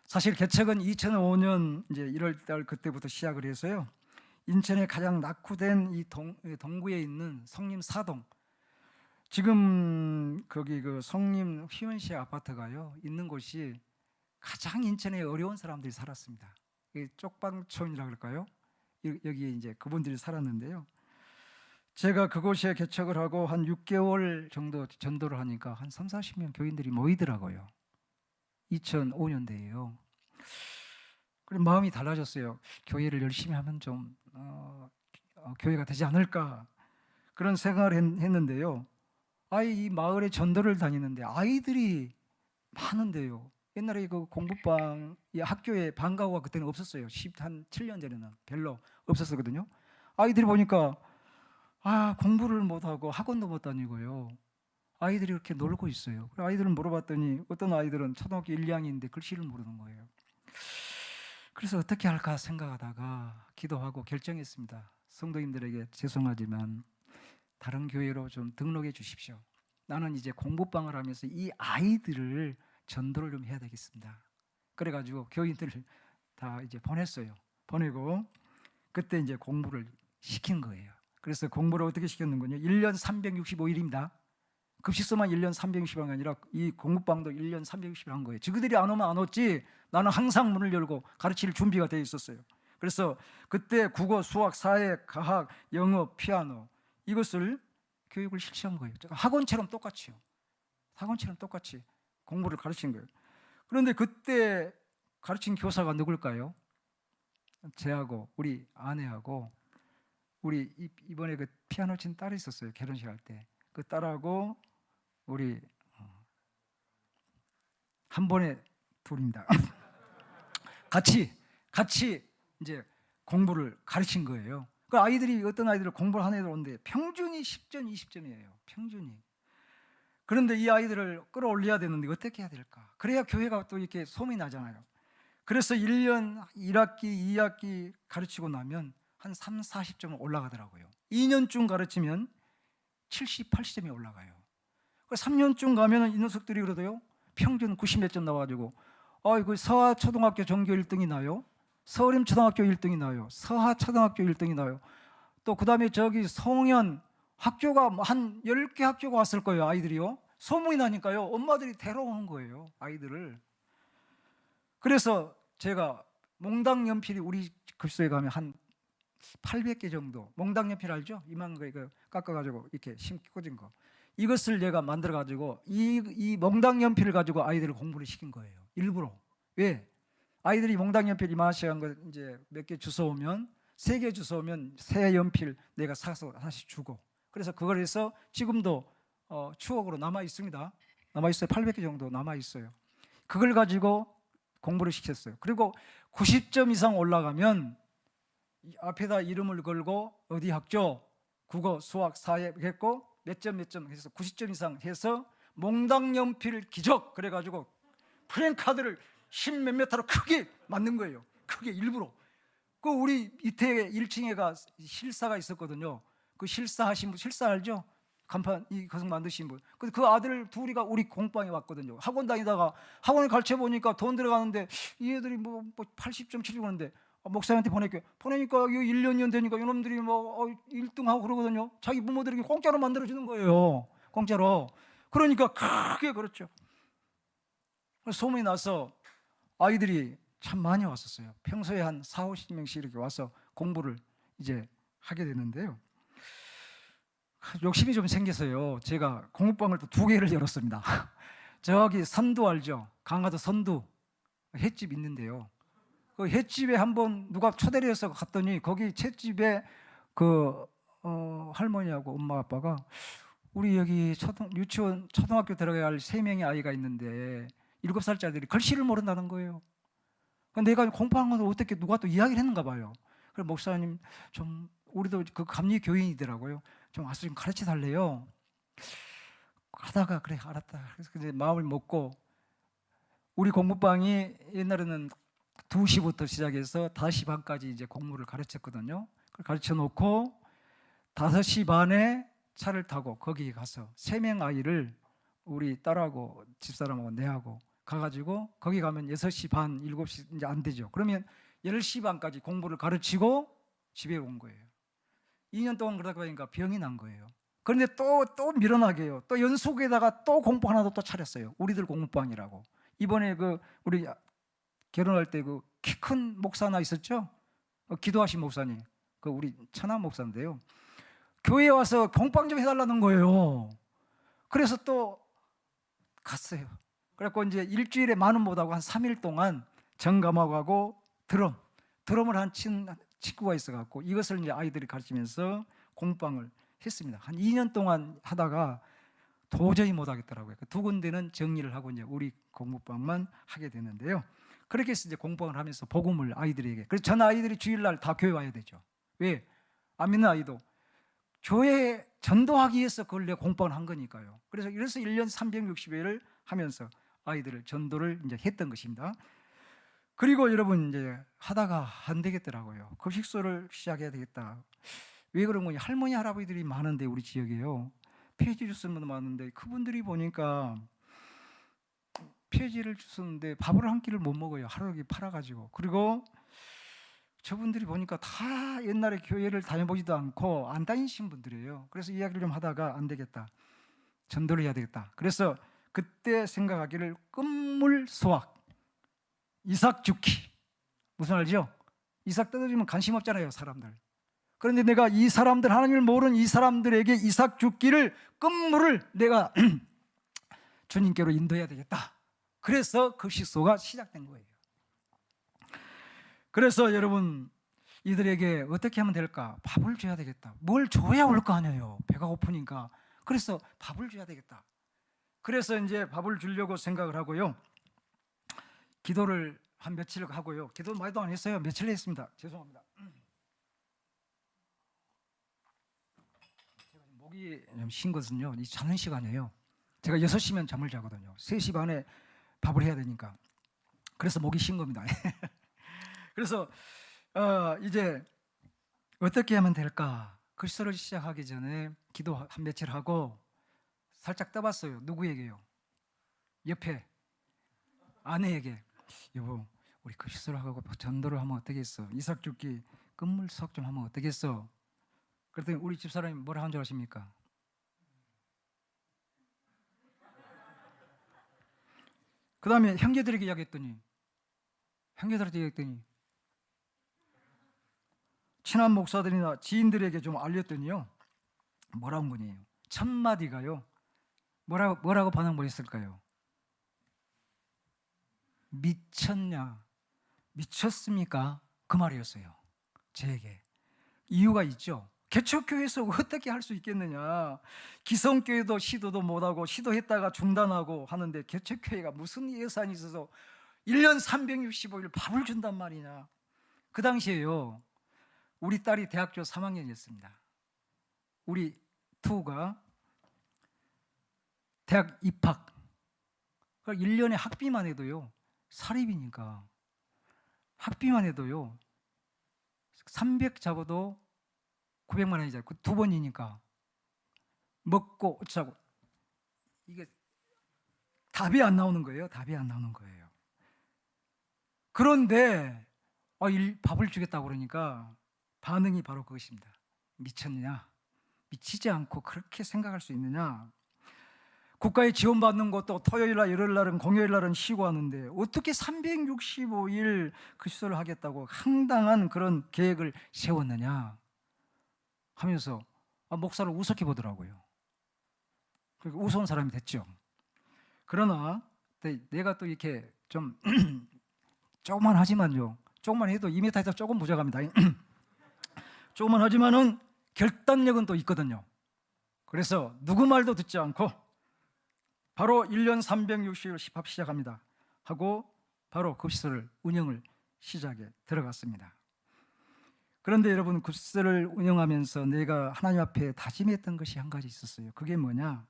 사실 개척은 2005년 이제 1월달 그때부터 시작을 해서요, 인천에 가장 낙후된 이 동구에 있는 성림 사동, 지금 거기 그 성림 휘원시 아파트가요 있는 곳이 가장 인천에 어려운 사람들이 살았습니다. 쪽방촌이라 그럴까요? 여기에 이제 그분들이 살았는데요, 제가 그곳에 개척을 하고 한 6개월 정도 전도를 하니까 한 30-40명 교인들이 모이더라고요. 2005년대예요. 그럼 마음이 달라졌어요. 교회를 열심히 하면 좀 교회가 되지 않을까, 그런 생각을 했는데요. 이 마을에 전도를 다니는데 아이들이 많은데요. 옛날에 그 공부방, 학교에 방과후가 그때는 없었어요. 한 7년 전에는 별로 없었거든요. 아이들이 보니까 공부를 못하고 학원도 못 다니고요, 아이들이 이렇게 놀고 있어요. 아이들은 물어봤더니 어떤 아이들은 초등학교 1, 2학년인데 글씨를 모르는 거예요. 그래서 어떻게 할까 생각하다가 기도하고 결정했습니다. 성도님들에게 죄송하지만 다른 교회로 좀 등록해 주십시오. 나는 이제 공부방을 하면서 이 아이들을 전도를 좀 해야 되겠습니다. 그래가지고 교인들을 다 이제 보냈어요. 보내고 그때 이제 공부를 시킨 거예요. 그래서 공부를 어떻게 시켰는군요. 1년 365일입니다. 급식소만 1년 360일 아니라 이 공부방도 1년 360일 한 거예요. 저그들이 안 오면 안 왔지 나는 항상 문을 열고 가르칠 준비가 되어 있었어요. 그래서 그때 국어, 수학, 사회, 과학, 영어, 피아노 이것을 교육을 실시한 거예요. 학원처럼 똑같이요. 학원처럼 똑같이 공부를 가르친 거예요. 그런데 그때 가르친 교사가 누굴까요? 제하고 우리 아내하고 우리 이번에 그 피아노 친 딸이 있었어요. 결혼식 할 때. 그 딸하고 우리 한 번에 둘입니다. 같이 이제 공부를 가르친 거예요. 그 아이들이 어떤 아이들을 공부를 한 애들 오는데 평균이 10점, 20점이에요. 평균이. 그런데 이 아이들을 끌어올려야 되는데 어떻게 해야 될까? 그래야 교회가 또 이렇게 소문이 나잖아요. 그래서 1년 1학기, 2학기 가르치고 나면 한 3, 40점은 올라가더라고요. 2년쯤 가르치면 70, 80점이 올라가요. 3년쯤 가면 이 녀석들이 그러더요. 평균 90몇 점 나와가지고 그 서하초등학교 전교 1등이 나요. 서림초등학교 1등이 나요. 서하초등학교 1등이 나요. 또 그 다음에 저기 송현 학교가 한 10개 학교가 왔을 거예요. 아이들이요. 소문이 나니까요. 엄마들이 데려오는 거예요. 아이들을. 그래서 제가 몽당 연필이 우리 급소에 가면 한 800개 정도, 몽당 연필 알죠? 이만한 거 이거 깎아가지고 이렇게 꽂은 거, 이것을 내가 만들어가지고 이 몽당 연필을 가지고 아이들을 공부를 시킨 거예요. 일부러. 왜? 아이들이 몽당 연필 이만한 거 이제 몇 개 주워오면, 3개 주워오면 새 연필 내가 사서 하나씩 주고, 그래서 그걸 해서 지금도 추억으로 남아 있습니다. 남아 있어요. 800개 정도 남아 있어요. 그걸 가지고 공부를 시켰어요. 그리고 90점 이상 올라가면 앞에다 이름을 걸고 어디 학교, 국어, 수학, 사회 했고 몇 점 해서 90점 이상 해서 몽당 연필 기적 그래가지고 프랭카드를 10 몇몇 타로 크게 만든 거예요. 크게 일부러. 그 우리 이태 1층에가 실사가 있었거든요. 그 실사 하신 분, 실사 알죠? 간판 이 거성 만드신 분. 그 아들 둘이가 우리 공방에 왔거든요. 학원 다니다가 학원을 가르쳐 보니까 돈 들어가는데 이 애들이 뭐 80점 치려고 하는데 목사님한테 보내니까 1년 2년 되니까 이놈들이 1등 하고 그러거든요. 자기 부모들에게 공짜로 만들어 주는 거예요. 공짜로. 그러니까 크게 그렇죠. 소문이 나서 아이들이 참 많이 왔었어요. 평소에 한 40-50명씩 이렇게 와서 공부를 이제 하게 되는데요. 욕심이 좀 생겨서요. 제가 공부방을 또 2개를 열었습니다. 저기 선두 알죠? 강화도 선두 횟집 있는데요. 그 횟집에 한번 누가 초대를 해서 갔더니 거기 횟집에 그 할머니하고 엄마 아빠가 우리 여기 유치원 초등학교 들어가야 할 3명의 아이가 있는데 7살짜리들이 글씨를 모른다는 거예요. 내가 공부하는 건 어떻게 누가 또 이야기를 했는가 봐요. 그래서 목사님 좀 우리도 그 감리 교인이더라고요. 좀 와서 좀 가르쳐 달래요. 하다가 그래 알았다. 그래서 이제 마음을 먹고 우리 공부방이 옛날에는 2시부터 시작해서 5시 반까지 이제 공부를 가르쳤거든요. 그걸 가르쳐 놓고 5시 반에 차를 타고 거기 가서 3명 아이를 우리 딸하고 집사람하고 내하고 가가지고 거기 가면 6시 반, 7시 이제 안 되죠. 그러면 10시 반까지 공부를 가르치고 집에 온 거예요. 2년 동안 그러다 보니까 병이 난 거예요. 그런데 또 밀어나게 해요. 또 연속에다가 또 공부 하나도 또 차렸어요. 우리들 공부방이라고. 이번에 그 우리 결혼할 때 그 키 큰 목사 하나 있었죠? 기도하신 목사님. 그 우리 천안 목사인데요. 교회에 와서 공방 좀 해달라는 거예요. 그래서 또 갔어요. 그래갖고 이제 일주일에 많은 못하고 한 3일 동안 정감하고 드럼을 한 친구가 있어갖고 이것을 이제 아이들이 가르치면서 공방을 했습니다. 한 2년 동안 하다가 도저히 못하겠더라고요. 2군데는 정리를 하고 이제 우리 공부방만 하게 되는데요. 그렇게 해서 이제 공부를 하면서 복음을 아이들에게. 그래서 전 아이들이 주일날 다 교회 와야 되죠. 왜? 안 믿는 아이도 교회에 전도하기 위해서 그걸 내가 공부를 한 거니까요. 그래서 1년 360일을 하면서 아이들을 전도를 이제 했던 것입니다. 그리고 여러분 이제 하다가 안 되겠더라고요. 급식소를 시작해야 되겠다. 왜 그런 거냐? 할머니 할아버지들이 많은데 우리 지역에요. 폐지 주스는 분도 많은데 그분들이 보니까 폐지를 주셨는데 밥을 한 끼를 못 먹어요. 하루에 팔아가지고. 그리고 저분들이 보니까 다 옛날에 교회를 다녀보지도 않고 안 다니신 분들이에요. 그래서 이야기를 좀 하다가 안 되겠다. 전도를 해야 되겠다. 그래서 그때 생각하기를 끝물 수확, 이삭 죽기. 무슨 알죠? 이삭 뜯어주면 관심 없잖아요, 사람들. 그런데 내가 이 사람들, 하나님을 모르는 이 사람들에게 이삭 죽기를 끝물을 내가 주님께로 인도해야 되겠다. 그래서 급식소가 시작된 거예요. 그래서 여러분 이들에게 어떻게 하면 될까? 밥을 줘야 되겠다. 뭘 줘야 올 거 아니에요. 배가 고프니까. 그래서 밥을 줘야 되겠다. 그래서 이제 밥을 주려고 생각을 하고요. 기도를 한 며칠 하고요. 기도 많이도 안 했어요. 며칠 했습니다. 죄송합니다. 제가 목이 쉰 것은요. 이 자는 시간이에요. 제가 6시면 잠을 자거든요. 3시 반에 밥을 해야 되니까. 그래서 목이 쉰 겁니다. 그래서 이제 어떻게 하면 될까? 글서를 시작하기 전에 기도 한 며칠 하고 살짝 떠봤어요. 누구에게요? 옆에 아내에게. 여보, 우리 급식소를 하고 전도를 하면 어떻겠어? 이삭 죽기 끝물 수확 좀 하면 어떻겠어? 그랬더니 우리 집사람이 뭐라 한 줄 아십니까? 그 다음에 형제들에게 이야기했더니 친한 목사들이나 지인들에게 좀 알렸더니요, 뭐라는 거니에요? 첫 마디가요, 뭐라고 반응 보였을까요? 미쳤냐? 미쳤습니까? 그 말이었어요. 제게. 이유가 있죠. 개척교회에서 어떻게 할 수 있겠느냐? 기성교회도 시도도 못하고 시도했다가 중단하고 하는데 개척교회가 무슨 예산이 있어서 1년 365일 밥을 준단 말이냐? 그 당시에요, 우리 딸이 대학교 3학년이었습니다. 우리 투가 대학 입학, 1년에 학비만 해도요, 사립이니까 학비만 해도요 300 잡아도 900만 원이잖아요. 그 두 번이니까 먹고 어쩌고, 이게 답이 안 나오는 거예요. 답이 안 나오는 거예요. 그런데 밥을 주겠다고 그러니까 반응이 바로 그것입니다. 미쳤느냐? 미치지 않고 그렇게 생각할 수 있느냐? 국가에 지원받는 것도 토요일날, 일요일날은, 공휴일날은 쉬고 하는데 어떻게 365일 급식소를 하겠다고 황당한 그런 계획을 세웠느냐 하면서 목사를 우습게 보더라고요. 그리고 우스운 사람이 됐죠. 그러나 내가 또 이렇게 좀 조금만 하지만요, 조금만 해도 2m에서 조금 부족합니다. 조금만 하지만은 결단력은 또 있거든요. 그래서 누구 말도 듣지 않고 바로 1년 360일 집합 시작합니다 하고 바로 급식소를 운영을 시작에 들어갔습니다. 그런데 여러분, 급식소를 운영하면서 내가 하나님 앞에 다짐했던 것이 한 가지 있었어요. 그게 뭐냐?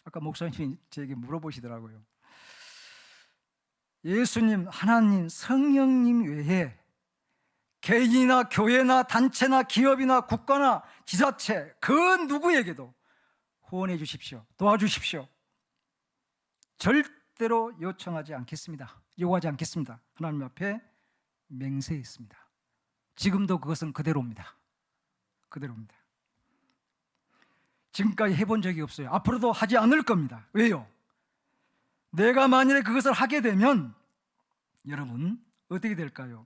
아까 목사님이 저에게 물어보시더라고요. 예수님, 하나님, 성령님 외에 개인이나 교회나 단체나 기업이나 국가나 지자체 그 누구에게도 후원해 주십시오, 도와주십시오, 절대로 요청하지 않겠습니다. 요구하지 않겠습니다. 하나님 앞에 맹세했습니다. 지금도 그것은 그대로입니다. 그대로입니다. 지금까지 해본 적이 없어요. 앞으로도 하지 않을 겁니다. 왜요? 내가 만일에 그것을 하게 되면 여러분 어떻게 될까요?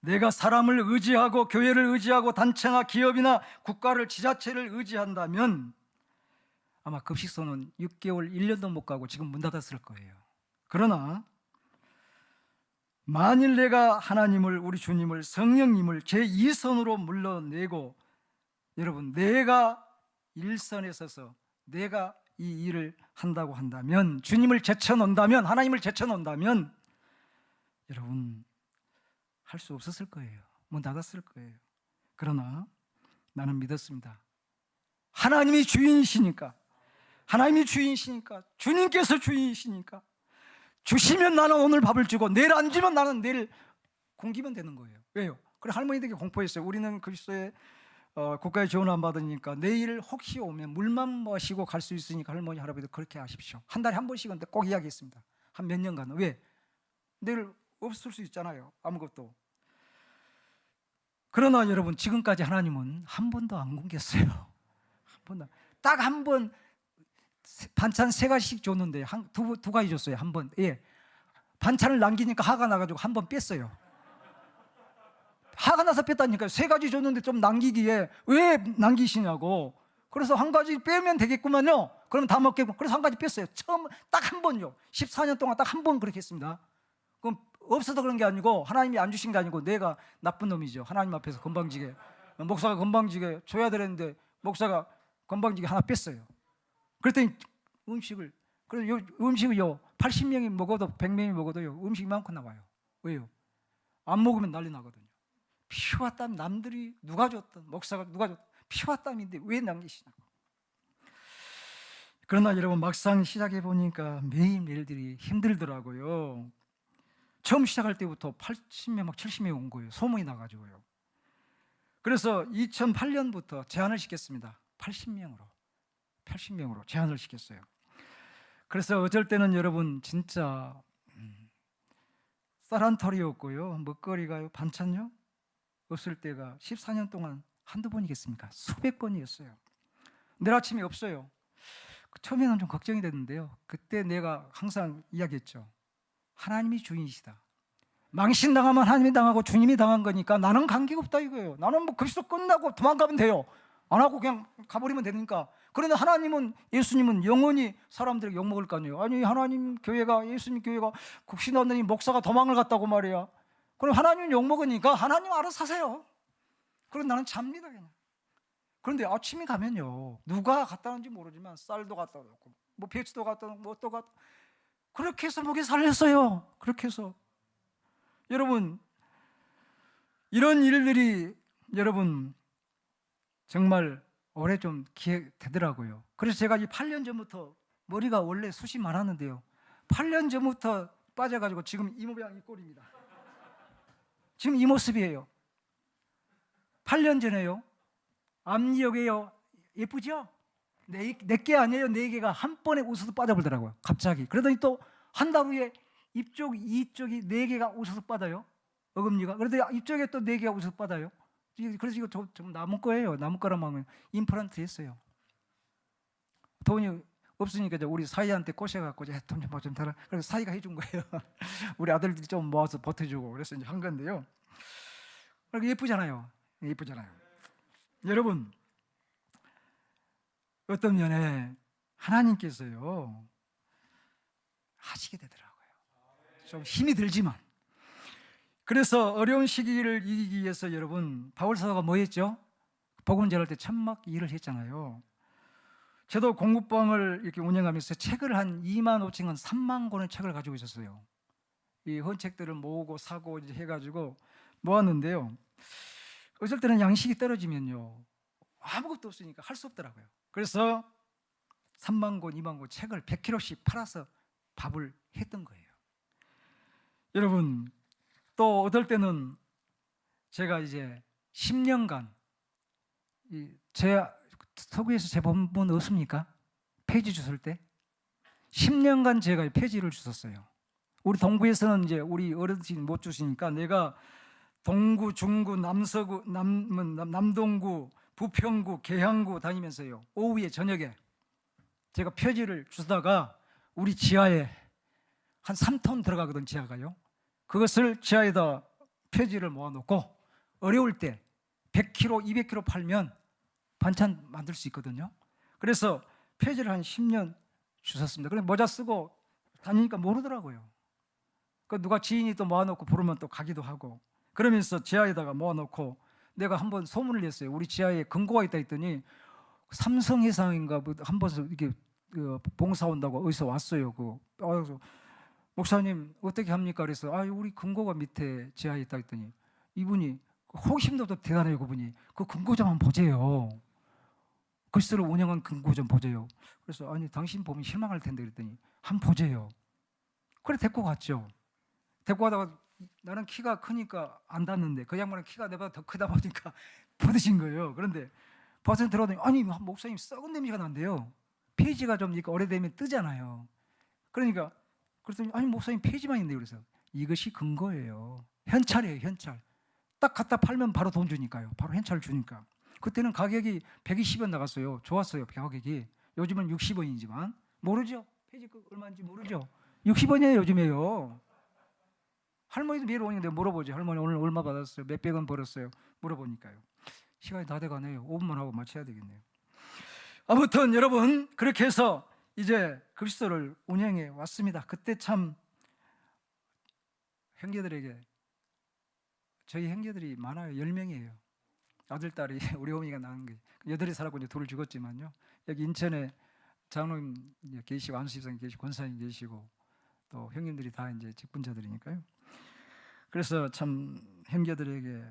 내가 사람을 의지하고 교회를 의지하고 단체나 기업이나 국가를, 지자체를 의지한다면 아마 급식소는 6개월, 1년도 못 가고 지금 문 닫았을 거예요. 그러나 만일 내가 하나님을, 우리 주님을, 성령님을 제2선으로 물러내고 여러분 내가 일선에 서서 내가 이 일을 한다고 한다면, 주님을 제쳐놓는다면, 하나님을 제쳐놓는다면 여러분 할 수 없었을 거예요. 문 닫았을 거예요. 그러나 나는 믿었습니다. 하나님이 주인이시니까, 하나님이 주인이시니까, 주님께서 주인이시니까 주시면 나는 오늘 밥을 주고 내일 안 주면 나는 내일 굶기면 되는 거예요. 왜요? 그래 할머니들에게 공포했어요. 우리는 급식소에 국가의 지원 안 받으니까 내일 혹시 오면 물만 마시고 갈 수 있으니까 할머니, 할아버지도 그렇게 하십시오. 한 달에 한 번씩은 꼭 이야기했습니다. 한 몇 년간은. 왜? 내일 없을 수 있잖아요. 아무것도. 그러나 여러분 지금까지 하나님은 한 번도 안 굶겼어요. 한 번도. 딱 한 번 반찬 3가지씩 줬는데 두 가지 줬어요. 한 번. 예. 반찬을 남기니까 화가 나가지고 한 번 뺐어요. 화가 나서 뺐다니까요. 3가지 줬는데 좀 남기기에 왜 남기시냐고. 그래서 한 가지 빼면 되겠구만요. 그러면 다 먹겠고. 그래서 한 가지 뺐어요. 처음 딱 한 번요. 14년 동안 딱 한 번 그렇게 했습니다. 그럼 없어서 그런 게 아니고 하나님이 안 주신 게 아니고 내가 나쁜 놈이죠. 하나님 앞에서 건방지게, 목사가 건방지게 줘야 되는데 목사가 건방지게 하나 뺐어요. 그랬더니 음식을, 그래서 음식을요 80명이 먹어도 100명이 먹어도요 음식이 많고 나와요. 왜요? 안 먹으면 난리 나거든요. 피와 땀, 남들이 누가 줬든 목사가 누가 줬든 피와 땀인데 왜 남기시냐고. 그러나 여러분 막상 시작해 보니까 매일매일들이 힘들더라고요. 처음 시작할 때부터 80명 막 70명 온 거예요. 소문이 나가지고요. 그래서 2008년부터 제한을 시켰습니다. 80명으로 제한을 시켰어요. 그래서 어쩔 때는 여러분 진짜 쌀 한 털이었고요. 먹거리가요, 반찬요 없을 때가 14년 동안 한두 번이겠습니까? 수백 번이었어요. 내일 아침이 없어요. 처음에는 좀 걱정이 됐는데요. 그때 내가 항상 이야기했죠. 하나님이 주인이시다. 망신당하면 하나님이 당하고 주님이 당한 거니까 나는 관계가 없다 이거예요. 나는 뭐 그리스도 끝나고 도망가면 돼요. 안 하고 그냥 가버리면 되니까. 그런데 하나님은, 예수님은 영원히 사람들에게 욕먹을 거 아니에요. 아니, 하나님 교회가, 예수님 교회가 국신하더니 목사가 도망을 갔다고 말이야. 그럼 하나님은 욕먹으니까 하나님 알아서 하세요. 그럼 나는 잡니다 그냥. 그런데 아침에 가면요, 누가 갖다 놓은지 모르지만 쌀도 갖다 놓고 뭐 배추도 갖다 놓고 뭐 또 갖다, 그렇게 해서 먹여 살렸어요. 그렇게 해서. 여러분, 이런 일들이 여러분 정말 오래 좀 기획되더라고요. 그래서 제가 이 8년 전부터, 머리가 원래 숱이 많았는데요, 8년 전부터 빠져가지고 지금 이 모양 이 꼴입니다. 지금 이 모습이에요. 8년 전에요, 앞니역에요, 예쁘죠? 내게 아니에요. 4개가 한 번에 웃어서 빠져버리더라고요, 갑자기. 그러더니 또 한 달 후에 이쪽이 4개가 웃어서 빠져요, 어금니가. 그러더니 이쪽에 또 4개가 웃어서 빠져요. 그래서 이거 좀 남은 거예요. 남은 거란 말은 임플란트 했어요. 돈이 없으니까 우리 사이한테 꼬셔갖고 돈 좀 달라. 그래서 사이가 해준 거예요. 우리 아들들이 좀 모아서 보태주고 그래서 이제 한 건데요. 예쁘잖아요. 예쁘잖아요. 여러분, 어떤 면에 하나님께서요 하시게 되더라고요. 좀 힘이 들지만. 그래서 어려운 시기를 이기기 위해서 여러분, 바울 사도가 뭐 했죠? 복음 전할 때 천막 일을 했잖아요. 저도 공부방을 이렇게 운영하면서 책을 한 2만 5천 권, 3만 권의 책을 가지고 있었어요. 이 헌책들을 모으고 사고 이제 해가지고 모았는데요, 어쩔 때는 양식이 떨어지면요 아무것도 없으니까 할 수 없더라고요. 그래서 3만 권, 2만 권 책을 100kg씩 팔아서 밥을 했던 거예요. 여러분, 또 어떨 때는 제가 이제 10년간 제 서구에서 제 본분 없습니까? 폐지 주실 때 10년간 제가 폐지를 주셨어요. 우리 동구에서는 이제 우리 어르신이 못 주시니까 내가 동구, 중구, 남서구, 남동구, 부평구, 계양구 다니면서요, 오후에 저녁에 제가 폐지를 주다가 우리 지하에 한 3톤 들어가거든, 지하가요. 그것을 지하에다 폐지를 모아놓고 어려울 때 100kg, 200kg 팔면 반찬 만들 수 있거든요. 그래서 폐지를 한 10년 주셨습니다. 그런데 모자 쓰고 다니니까 모르더라고요. 그 누가 지인이 또 모아놓고 부르면 또 가기도 하고, 그러면서 지하에다가 모아놓고 내가 한번 소문을 냈어요. 우리 지하에 금고가 있다 했더니 삼성해상인가 한번 이렇게 봉사 온다고 어디서 왔어요. 그래서 목사님 어떻게 합니까? 그래서 우리 금고가 밑에 지하에 있다 했더니 이분이 호기심도 대단해요. 그분이 그 금고 좀 한번 보세요. 글쎄로 운영한 금고 좀 보세요. 그래서 아니 당신 보면 실망할 텐데 그랬더니 한번 보세요. 그래 데리고 갔죠. 데리고 가다가 나는 키가 크니까 안 닿는데 그 양반은 키가 내보다 더 크다 보니까 부딪힌 거예요. 그런데 버스에 들어오더니 아니 목사님 썩은 냄새가 난대요. 폐지가 좀 오래되면 뜨잖아요. 그러니까 그랬더니 아니 목사님 폐지만 있는데, 그래서 이것이 근거예요. 현찰이에요, 현찰. 딱 갖다 팔면 바로 돈 주니까요. 바로 현찰을 주니까. 그때는 가격이 120원 나갔어요. 좋았어요, 가격이. 요즘은 60원이지만 모르죠. 폐지가 얼마인지 모르죠. 60원이에요 요즘에요. 할머니도 매일 오는데 물어보죠. 할머니 오늘 얼마 받았어요? 몇백 원 벌었어요? 물어보니까요. 시간이 다 돼가네요. 5분만 하고 마쳐야 되겠네요. 아무튼 여러분, 그렇게 해서 이제 그리스도를 운영해 왔습니다. 그때 참 형제들에게, 저희 형제들이 많아요. 10명이에요. 아들, 딸이 우리 어머니가 낳은 게 8이 살았고 이제 둘을 죽었지만요. 여기 인천에 장로님 계시고 안수집사님 계시고 권사님 계시고 또 형님들이 다 이제 직분자들이니까요. 그래서 참 형제들에게,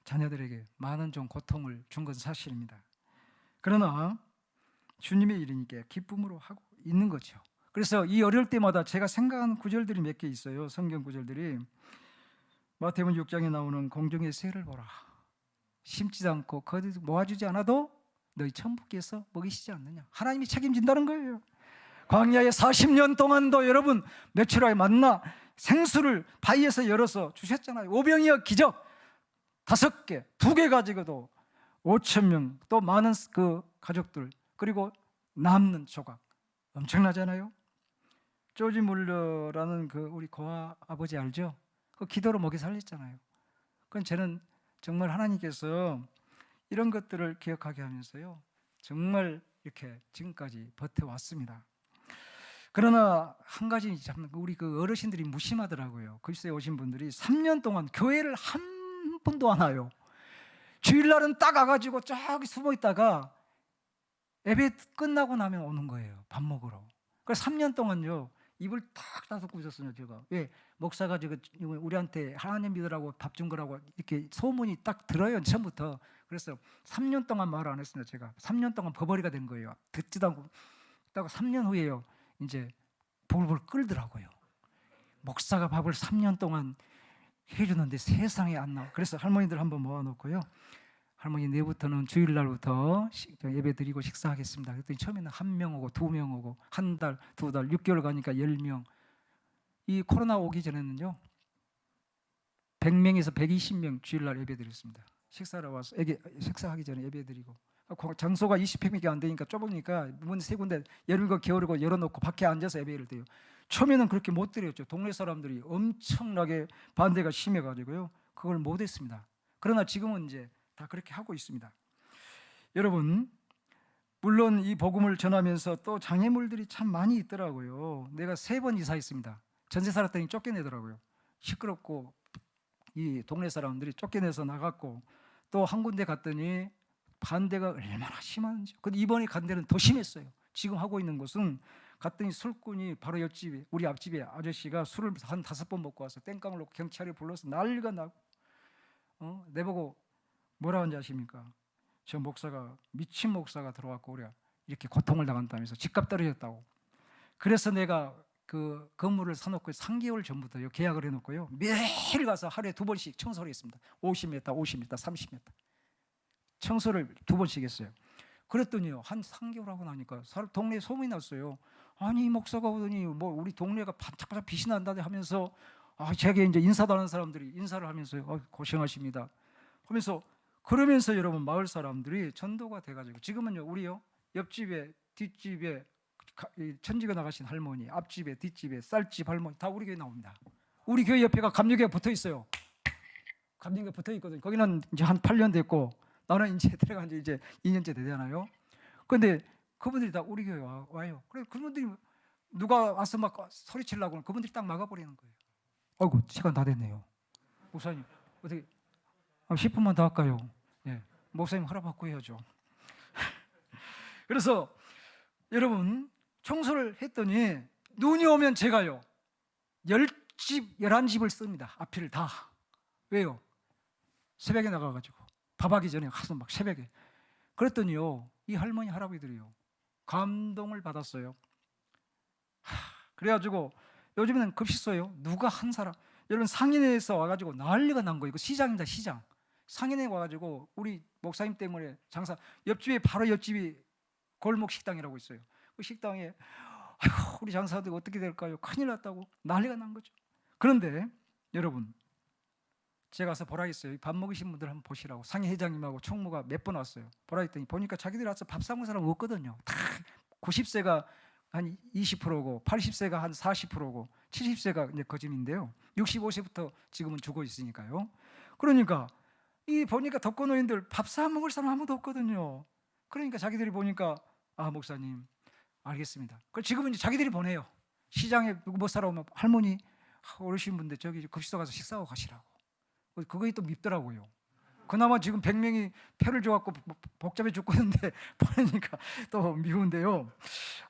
자녀들에게 많은 좀 고통을 준 것은 사실입니다. 그러나 주님의 일이니까 기쁨으로 하고 있는 거죠. 그래서 이 어려울 때마다 제가 생각하는 구절들이 몇 개 있어요. 성경 구절들이. 마태복음 6장에 나오는 공중의 새를 보라. 심지도 않고 거두지 모아주지 않아도 너희 천부께서 먹이시지 않느냐. 하나님이 책임진다는 거예요. 광야에 40년 동안도 여러분 메추라기 만나 생수를 바위에서 열어서 주셨잖아요. 오병이어 기적 5개, 2개 가지고도 5,000명, 또 많은 그 가족들, 그리고 남는 조각 엄청나잖아요. 조지 물러라는 그 우리 고아 아버지 알죠? 그 기도로 먹여 살렸잖아요. 그건 저는 정말 하나님께서 이런 것들을 기억하게 하면서요, 정말 이렇게 지금까지 버텨왔습니다. 그러나 한 가지 참 우리 그 어르신들이 무심하더라고요. 그리스도에 오신 분들이 3년 동안 교회를 한 번도 안 와요. 주일날은 딱 와가지고 저기 숨어 있다가 예배 끝나고 나면 오는 거예요. 밥 먹으러. 그래서 3년 동안요, 입을 탁 닫고 있었어요. 제가 왜 목사가 지금 우리한테 하나님 믿으라고 밥 준 거라고 이렇게 소문이 딱 들어요, 처음부터. 그래서 3년 동안 말 안 했습니다. 제가 3년 동안 버버리가 된 거예요. 듣지도 않고. 딱 3년 후에요, 이제 볼볼 끓더라고요. 목사가 밥을 3년 동안 해주는데 세상에 안 나와. 그래서 할머니들 한번 모아놓고요, 할머니 내일부터는 주일날부터 예배 드리고 식사하겠습니다. 그랬더니 처음에는 1명 오고 2명 오고, 한 달, 2달, 6개월 가니까 10명. 이 코로나 오기 전에는요 100명에서 120명 주일날 예배 드렸습니다. 식사하러 와서 식사하기 전에 예배 드리고, 장소가 20평밖에 안 되니까 좁으니까 문 3군데 열고 게으르고 열어놓고 밖에 앉아서 예배를 드려요. 처음에는 그렇게 못 드렸죠. 동네 사람들이 엄청나게 반대가 심해가지고요, 그걸 못 했습니다. 그러나 지금은 이제 다 그렇게 하고 있습니다. 여러분, 물론 이 복음을 전하면서 또 장애물들이 참 많이 있더라고요. 내가 3번 이사했습니다. 전세 살았더니 쫓겨내더라고요. 시끄럽고 이 동네 사람들이 쫓겨내서 나갔고, 또 한 군데 갔더니 반대가 얼마나 심한지. 근데 이번에 간 데는 더 심했어요. 지금 하고 있는 곳은 갔더니 술꾼이 바로 옆집에, 우리 앞집에 아저씨가 술을 한 5번 먹고 와서 땡깡을 놓고 경찰에 불러서 난리가 나고, 내보고 뭐라 하는지 아십니까? 저 목사가, 미친 목사가 들어왔고 우리가 이렇게 고통을 당한다면서 집값 떨어졌다고. 그래서 내가 그 건물을 사놓고 3개월 전부터요 계약을 해놓고요, 매일 가서 하루에 2번씩 청소를 했습니다. 50m, 50m, 30m 청소를 2번씩 했어요. 그랬더니요, 한 3개월 하고 나니까 동네에 소문이 났어요. 아니, 이 목사가 오더니 뭐 우리 동네가 반짝반짝 빛이 난다네 하면서, 제게 이제 인사도 하는 사람들이 인사를 하면서요, 고생하십니다 하면서, 그러면서 여러분 마을 사람들이 전도가 돼가지고 지금은요, 우리요 옆집에 뒷집에 천지가 나가신 할머니, 앞집에 뒷집에 쌀집 할머니 다 우리 교회 나옵니다. 우리 교회 옆에가 감리교회가 붙어 있어요. 감리교회가 붙어 있거든요. 거기는 이제 한 8년 됐고, 나는 이제 들어간 지 이제 2년째 되잖아요. 근데 그분들이 다 우리 교회 와요. 그래, 그분들이 누가 와서 막 소리치려고 하면 그분들이 딱 막아버리는 거예요. 아이고, 시간 다 됐네요. 목사님 어떻게 10분만 더 할까요? 네, 목사님 허락받고 해야죠. 그래서 여러분, 청소를 했더니 눈이 오면 제가요 10집, 11집을 씁니다. 앞을 다. 왜요? 새벽에 나가가지고 밥하기 전에 가서 막 새벽에. 그랬더니요, 이 할머니 할아버지들이요 감동을 받았어요. 그래가지고 요즘에는 급식소요, 누가 한 사람, 여러분 상인회에서 와가지고 난리가 난 거예요. 이거 시장입니다, 시장. 상인회 와가지고 우리 목사님 때문에 장사, 옆집에 바로 옆집이 골목 식당이라고 있어요. 그 식당에 아이고, 우리 장사들 어떻게 될까요? 큰일 났다고 난리가 난 거죠. 그런데 여러분, 제가 가서 보라 했어요. 밥 먹으신 분들 한번 보시라고. 상회 회장님하고 총무가 몇 번 왔어요. 보라 했더니 보니까 자기들이 와서 밥 사먹는 사람 없거든요. 다 90세가 한 20%고 80세가 한 40%고 70세가 이제 거짐인데요. 65세부터 지금은 죽어 있으니까요. 그러니까 이 보니까 독거노인들 밥 사 먹을 사람 아무도 없거든요. 그러니까 자기들이 보니까, 목사님 알겠습니다. 지금은 이제 자기들이 보내요. 시장에 누구 못 사러 오면 할머니, 어르신 분들 저기 급식소 가서 식사하고 가시라고. 그거에 또 밉더라고요. 그나마 지금 100명이 표를 줘갖고 복잡해 죽겠는데 보내니까 또 미운데요.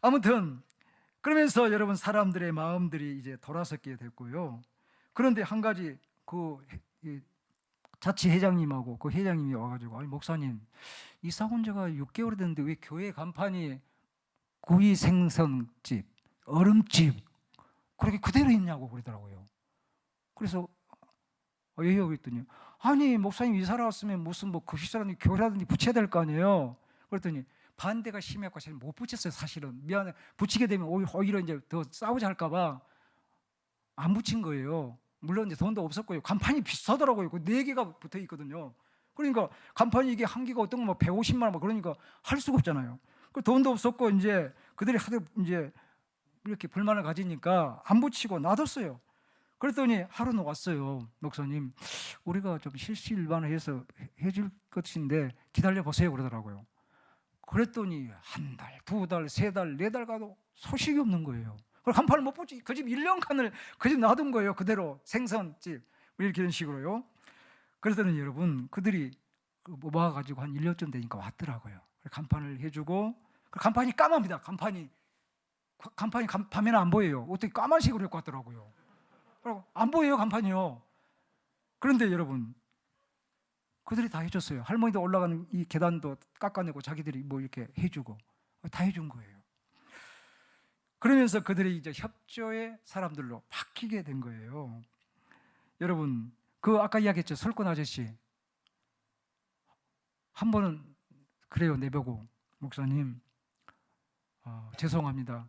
아무튼 그러면서 여러분, 사람들의 마음들이 이제 돌아섰게 됐고요. 그런데 한 가지, 그 자치회장님하고 그 회장님이 와가지고, 아니 목사님, 이사 온 지가 6개월이 됐는데 왜 교회 간판이 구이 생선집, 얼음집 그렇게 그대로 있냐고 그러더라고요. 그래서 왜요? 그랬더니, 아니 목사님 이사를 왔으면 무슨 뭐 급식사라든지 교회라든지 붙여야 될 거 아니에요. 그랬더니 반대가 심해갖고 못 붙였어요. 사실은 미안해, 붙이게 되면 오히려 이제 더 싸우자 할까봐 안 붙인 거예요. 물론 이제 돈도 없었고요. 간판이 비싸더라고요. 그 4개가 붙어 있거든요. 그러니까 간판이 이게 한 개가 어떤 거 뭐 150만 원 뭐 그러니까 할 수가 없잖아요. 그 돈도 없었고 이제 그들이 하도 이제 이렇게 불만을 가지니까 안 붙이고 놔뒀어요. 그랬더니 하루는 왔어요. 목사님, 우리가 좀 실시일반해서 해줄 것인데 기다려 보세요 그러더라고요. 그랬더니 한 달, 2달, 3달, 4달 가도 소식이 없는 거예요. 그럼 간판을 못 붙이 그 집 1년간을 그 집 놔둔 거예요. 그대로 생선집 이렇게 이런 식으로요. 그랬더니 여러분 그들이 모아가지고 한 1년쯤 되니까 왔더라고요. 간판을 해주고 간판이 까맣니다. 간판이 밤에는 안 보여요. 어떻게 까만색으로 갖고 왔더라고요. 안 보여요 간판이요. 그런데 여러분 그들이 다 해줬어요. 할머니도 올라가는 이 계단도 깎아내고 자기들이 뭐 이렇게 해주고 다 해준 거예요. 그러면서 그들이 이제 협조의 사람들로 바뀌게 된 거예요. 여러분 그 아까 이야기했죠. 설권 아저씨 한 번은 그래요. 내보고 목사님 죄송합니다.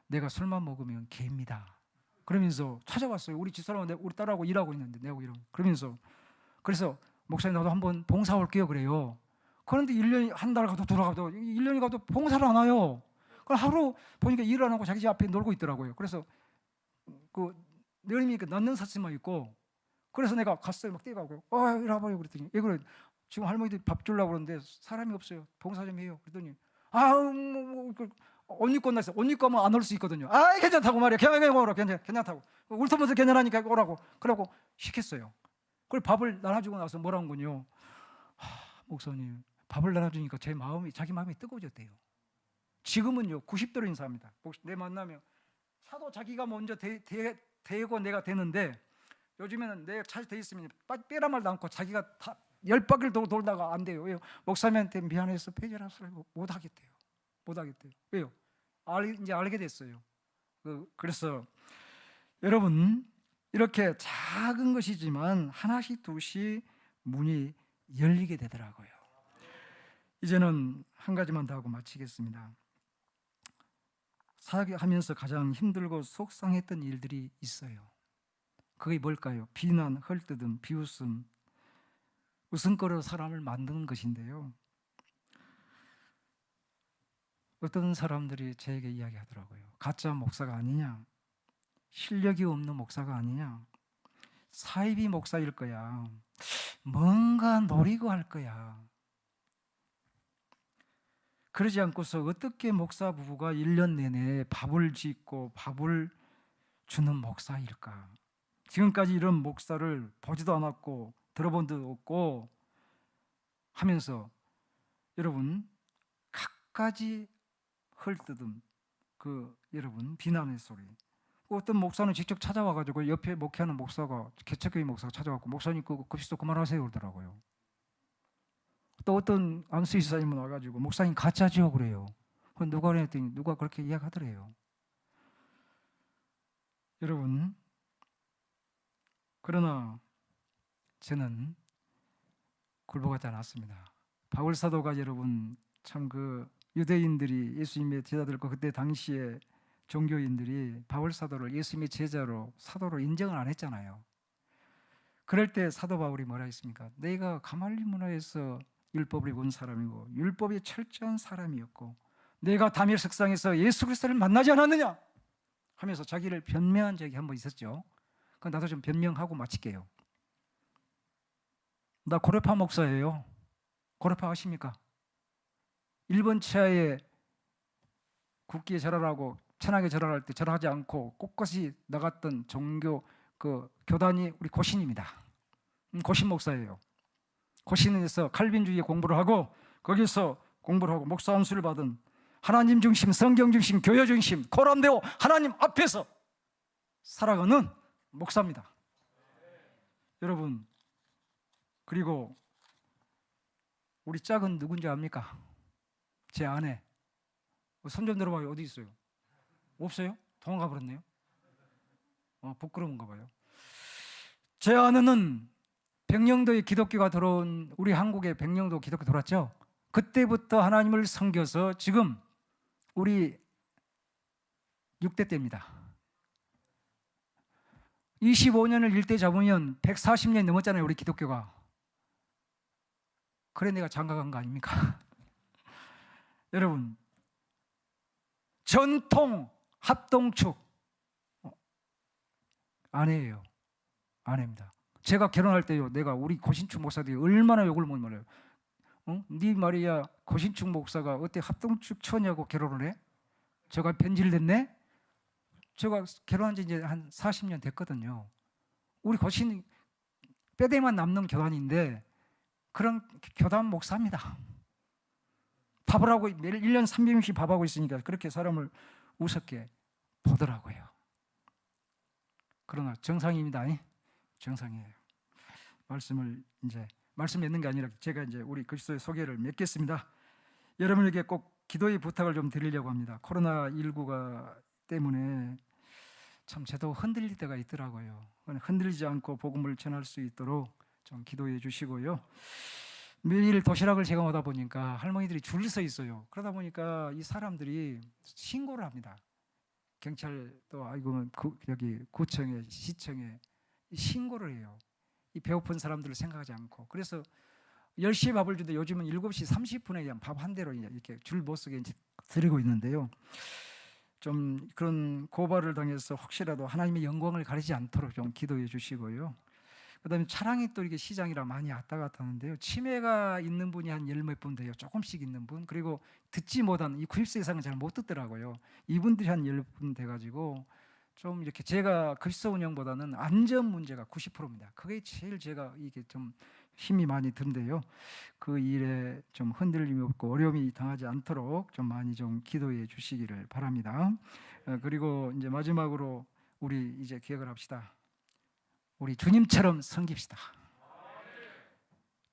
내가 술만 먹으면 개입니다. 그러면서 찾아왔어요. 우리 집사람은 우리 딸하고 일하고 있는데 내하고 일하고 그러면서 그래서 목사님 나도 한번 봉사 올게요 그래요. 그런데 1년이 한 달 가도 돌아가도 1년이 가도 봉사를 안 와요. 그럼 하루 보니까 일을 안 하고 자기 집 앞에 놀고 있더라고요. 그래서 그 여름이 넣는 사치만 있고 그래서 내가 갔어요. 막 뛰어가고 이리 와봐요 그랬더니 왜 그래 지금 할머니들 밥 주려고 그러는데 사람이 없어요. 봉사 좀 해요. 그랬더니 옷 입고 나서 옷 입고 하면 안 올 수 있거든요. 괜찮다고 말이야. 괜찮다고 울터면서 괜찮으니까 오라고 그러고 시켰어요. 그걸 밥을 나눠주고 나서 뭐라는 군요. 목사님 밥을 나눠주니까 자기 마음이 뜨거워졌대요. 지금은요 90도로 인사합니다. 내 만나면 차도 자기가 먼저 대고 내가 되는데 요즘에는 내가 차에 돼 있으면 빼라 말도 않고 자기가 다 10바퀴를 돌다가 안 돼요. 왜요? 목사님한테 미안해서 폐절하서 못 하겠대요. 왜요? 이제 알게 됐어요. 그래서 여러분 이렇게 작은 것이지만 하나씩 둘씩 문이 열리게 되더라고요. 이제는 한 가지만 더 하고 마치겠습니다. 사역하면서 가장 힘들고 속상했던 일들이 있어요. 그게 뭘까요? 비난, 헐뜯음, 비웃음, 웃음거리로 사람을 만드는 것인데요. 어떤 사람들이 저에게 이야기하더라고요. 가짜 목사가 아니냐? 실력이 없는 목사가 아니냐? 사이비 목사일 거야. 뭔가 노리고 할 거야. 그러지 않고서 어떻게 목사 부부가 1년 내내 밥을 짓고 밥을 주는 목사일까? 지금까지 이런 목사를 보지도 않았고 들어본 적 없고 하면서 여러분 갖가지 헐뜯음 여러분 비난의 소리. 어떤 목사는 직접 찾아와가지고 옆에 목회하는 목사가 개척교회 목사가 찾아왔고 목사님 그 급식소 그만하세요 그러더라고요. 또 어떤 안수희 사님은 와가지고 목사님 가짜지요 그래요. 누가 그랬더니 누가 그렇게 이야기하더래요. 여러분 그러나 저는 굴복하지 않았습니다. 바울 사도가 여러분 참 유대인들이 예수님의 제자들과 그때 당시에 종교인들이 바울 사도를 예수님의 제자로 사도로 인정을 안 했잖아요. 그럴 때 사도 바울이 뭐라 했습니까? 내가 가말리 문화에서 율법을 본 사람이고 율법이 철저한 사람이었고 내가 다밀 석상에서 예수 그리스도를 만나지 않았느냐 하면서 자기를 변명한 적이 한 번 있었죠. 그럼 나도 좀 변명하고 마칠게요. 나 고레파 목사예요. 고레파 아십니까? 일본 치하에 국기에 절하라고 천하게 절하할 때 절하지 않고 꼿꼿이 나갔던 종교 교단이 우리 고신입니다. 고신 목사예요. 고신에서 칼빈주의 공부를 하고 거기서 공부를 하고 목사 안수를 받은 하나님 중심, 성경 중심, 교회 중심, 코람되어 하나님 앞에서 살아가는 목사입니다. 여러분 그리고 우리 짝은 누군지 압니까? 제 아내. 손 좀 들어봐요. 어디 있어요? 없어요? 도망가 버렸네요. 부끄러운가 봐요. 제 아내는 백령도에 기독교가 들어온 우리 한국에 백령도 기독교 들어왔죠. 그때부터 하나님을 섬겨서 지금 우리 6대 때입니다. 25년을 일대 잡으면 140년이 넘었잖아요, 우리 기독교가. 그래 내가 장가간 거 아닙니까? 여러분, 전통 합동축 아내예요. 아내입니다. 제가 결혼할 때요, 내가 우리 고신축 목사들이 얼마나 욕을 못 말해요. 네 말이야, 고신축 목사가 어때 합동축 처냐고 결혼을 해? 제가 변질됐네? 제가 결혼한 지 이제 한 40년 됐거든요. 우리 고신 뼈대만 남는 교단인데 그런 교단 목사입니다. 밥을 하고 매일 1년 300명씩 밥하고 있으니까 그렇게 사람을 우습게 보더라고요. 그러나 정상입니다. 정상이에요. 말씀을 이제 말씀 맺는 게 아니라 제가 이제 우리 그리스도의 소개를 맺겠습니다. 여러분에게 꼭 기도의 부탁을 좀 드리려고 합니다. 코로나19가 때문에 참 저도 흔들릴 때가 있더라고요. 흔들리지 않고 복음을 전할 수 있도록 좀 기도해 주시고요. 매일 도시락을 제가 오다 보니까 할머니들이 줄 서 있어요. 그러다 보니까 이 사람들이 신고를 합니다. 경찰도 아이고 여기 구청에 시청에 신고를 해요. 이 배고픈 사람들을 생각하지 않고. 그래서 10시에 밥을 주는데 요즘은 7시 30분에 그냥 밥 한 대로 이렇게 줄 못 서게 드리고 있는데요. 좀 그런 고발을 당해서 혹시라도 하나님의 영광을 가리지 않도록 좀 기도해 주시고요. 그다음에 차량이 또 이게 시장이라 많이 왔다 갔다 하는데요. 치매가 있는 분이 한 10몇 분 돼요. 조금씩 있는 분. 그리고 듣지 못한 이 90세 이상은 잘 못 듣더라고요. 이분들이 한 10분 돼가지고 좀 이렇게 제가 그리스도 운영보다는 안전 문제가 90%입니다. 그게 제일 제가 이게 좀 힘이 많이 든데요. 그 일에 좀 흔들림이 없고 어려움이 당하지 않도록 좀 많이 좀 기도해 주시기를 바랍니다. 그리고 이제 마지막으로 우리 이제 기억을 합시다. 우리 주님처럼 섬깁시다.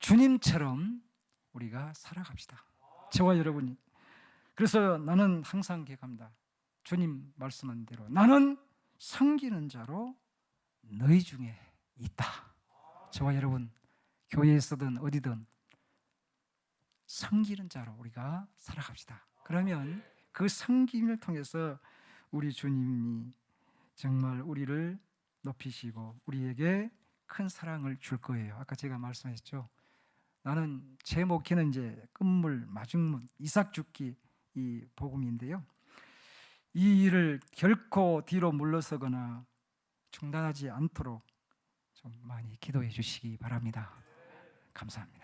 주님처럼 우리가 살아갑시다. 저와 여러분이. 그래서 나는 항상 기억합니다. 주님 말씀한 대로 나는 섬기는 자로 너희 중에 있다. 저와 여러분 교회에서든 어디든 섬기는 자로 우리가 살아갑시다. 그러면 그 섬김을 통해서 우리 주님이 정말 우리를 높이시고 우리에게 큰 사랑을 줄 거예요. 아까 제가 말씀했죠. 나는 제 목회는 이제 끝물, 마중문, 이삭 죽기 이 복음인데요. 이 일을 결코 뒤로 물러서거나 중단하지 않도록 좀 많이 기도해 주시기 바랍니다. 감사합니다.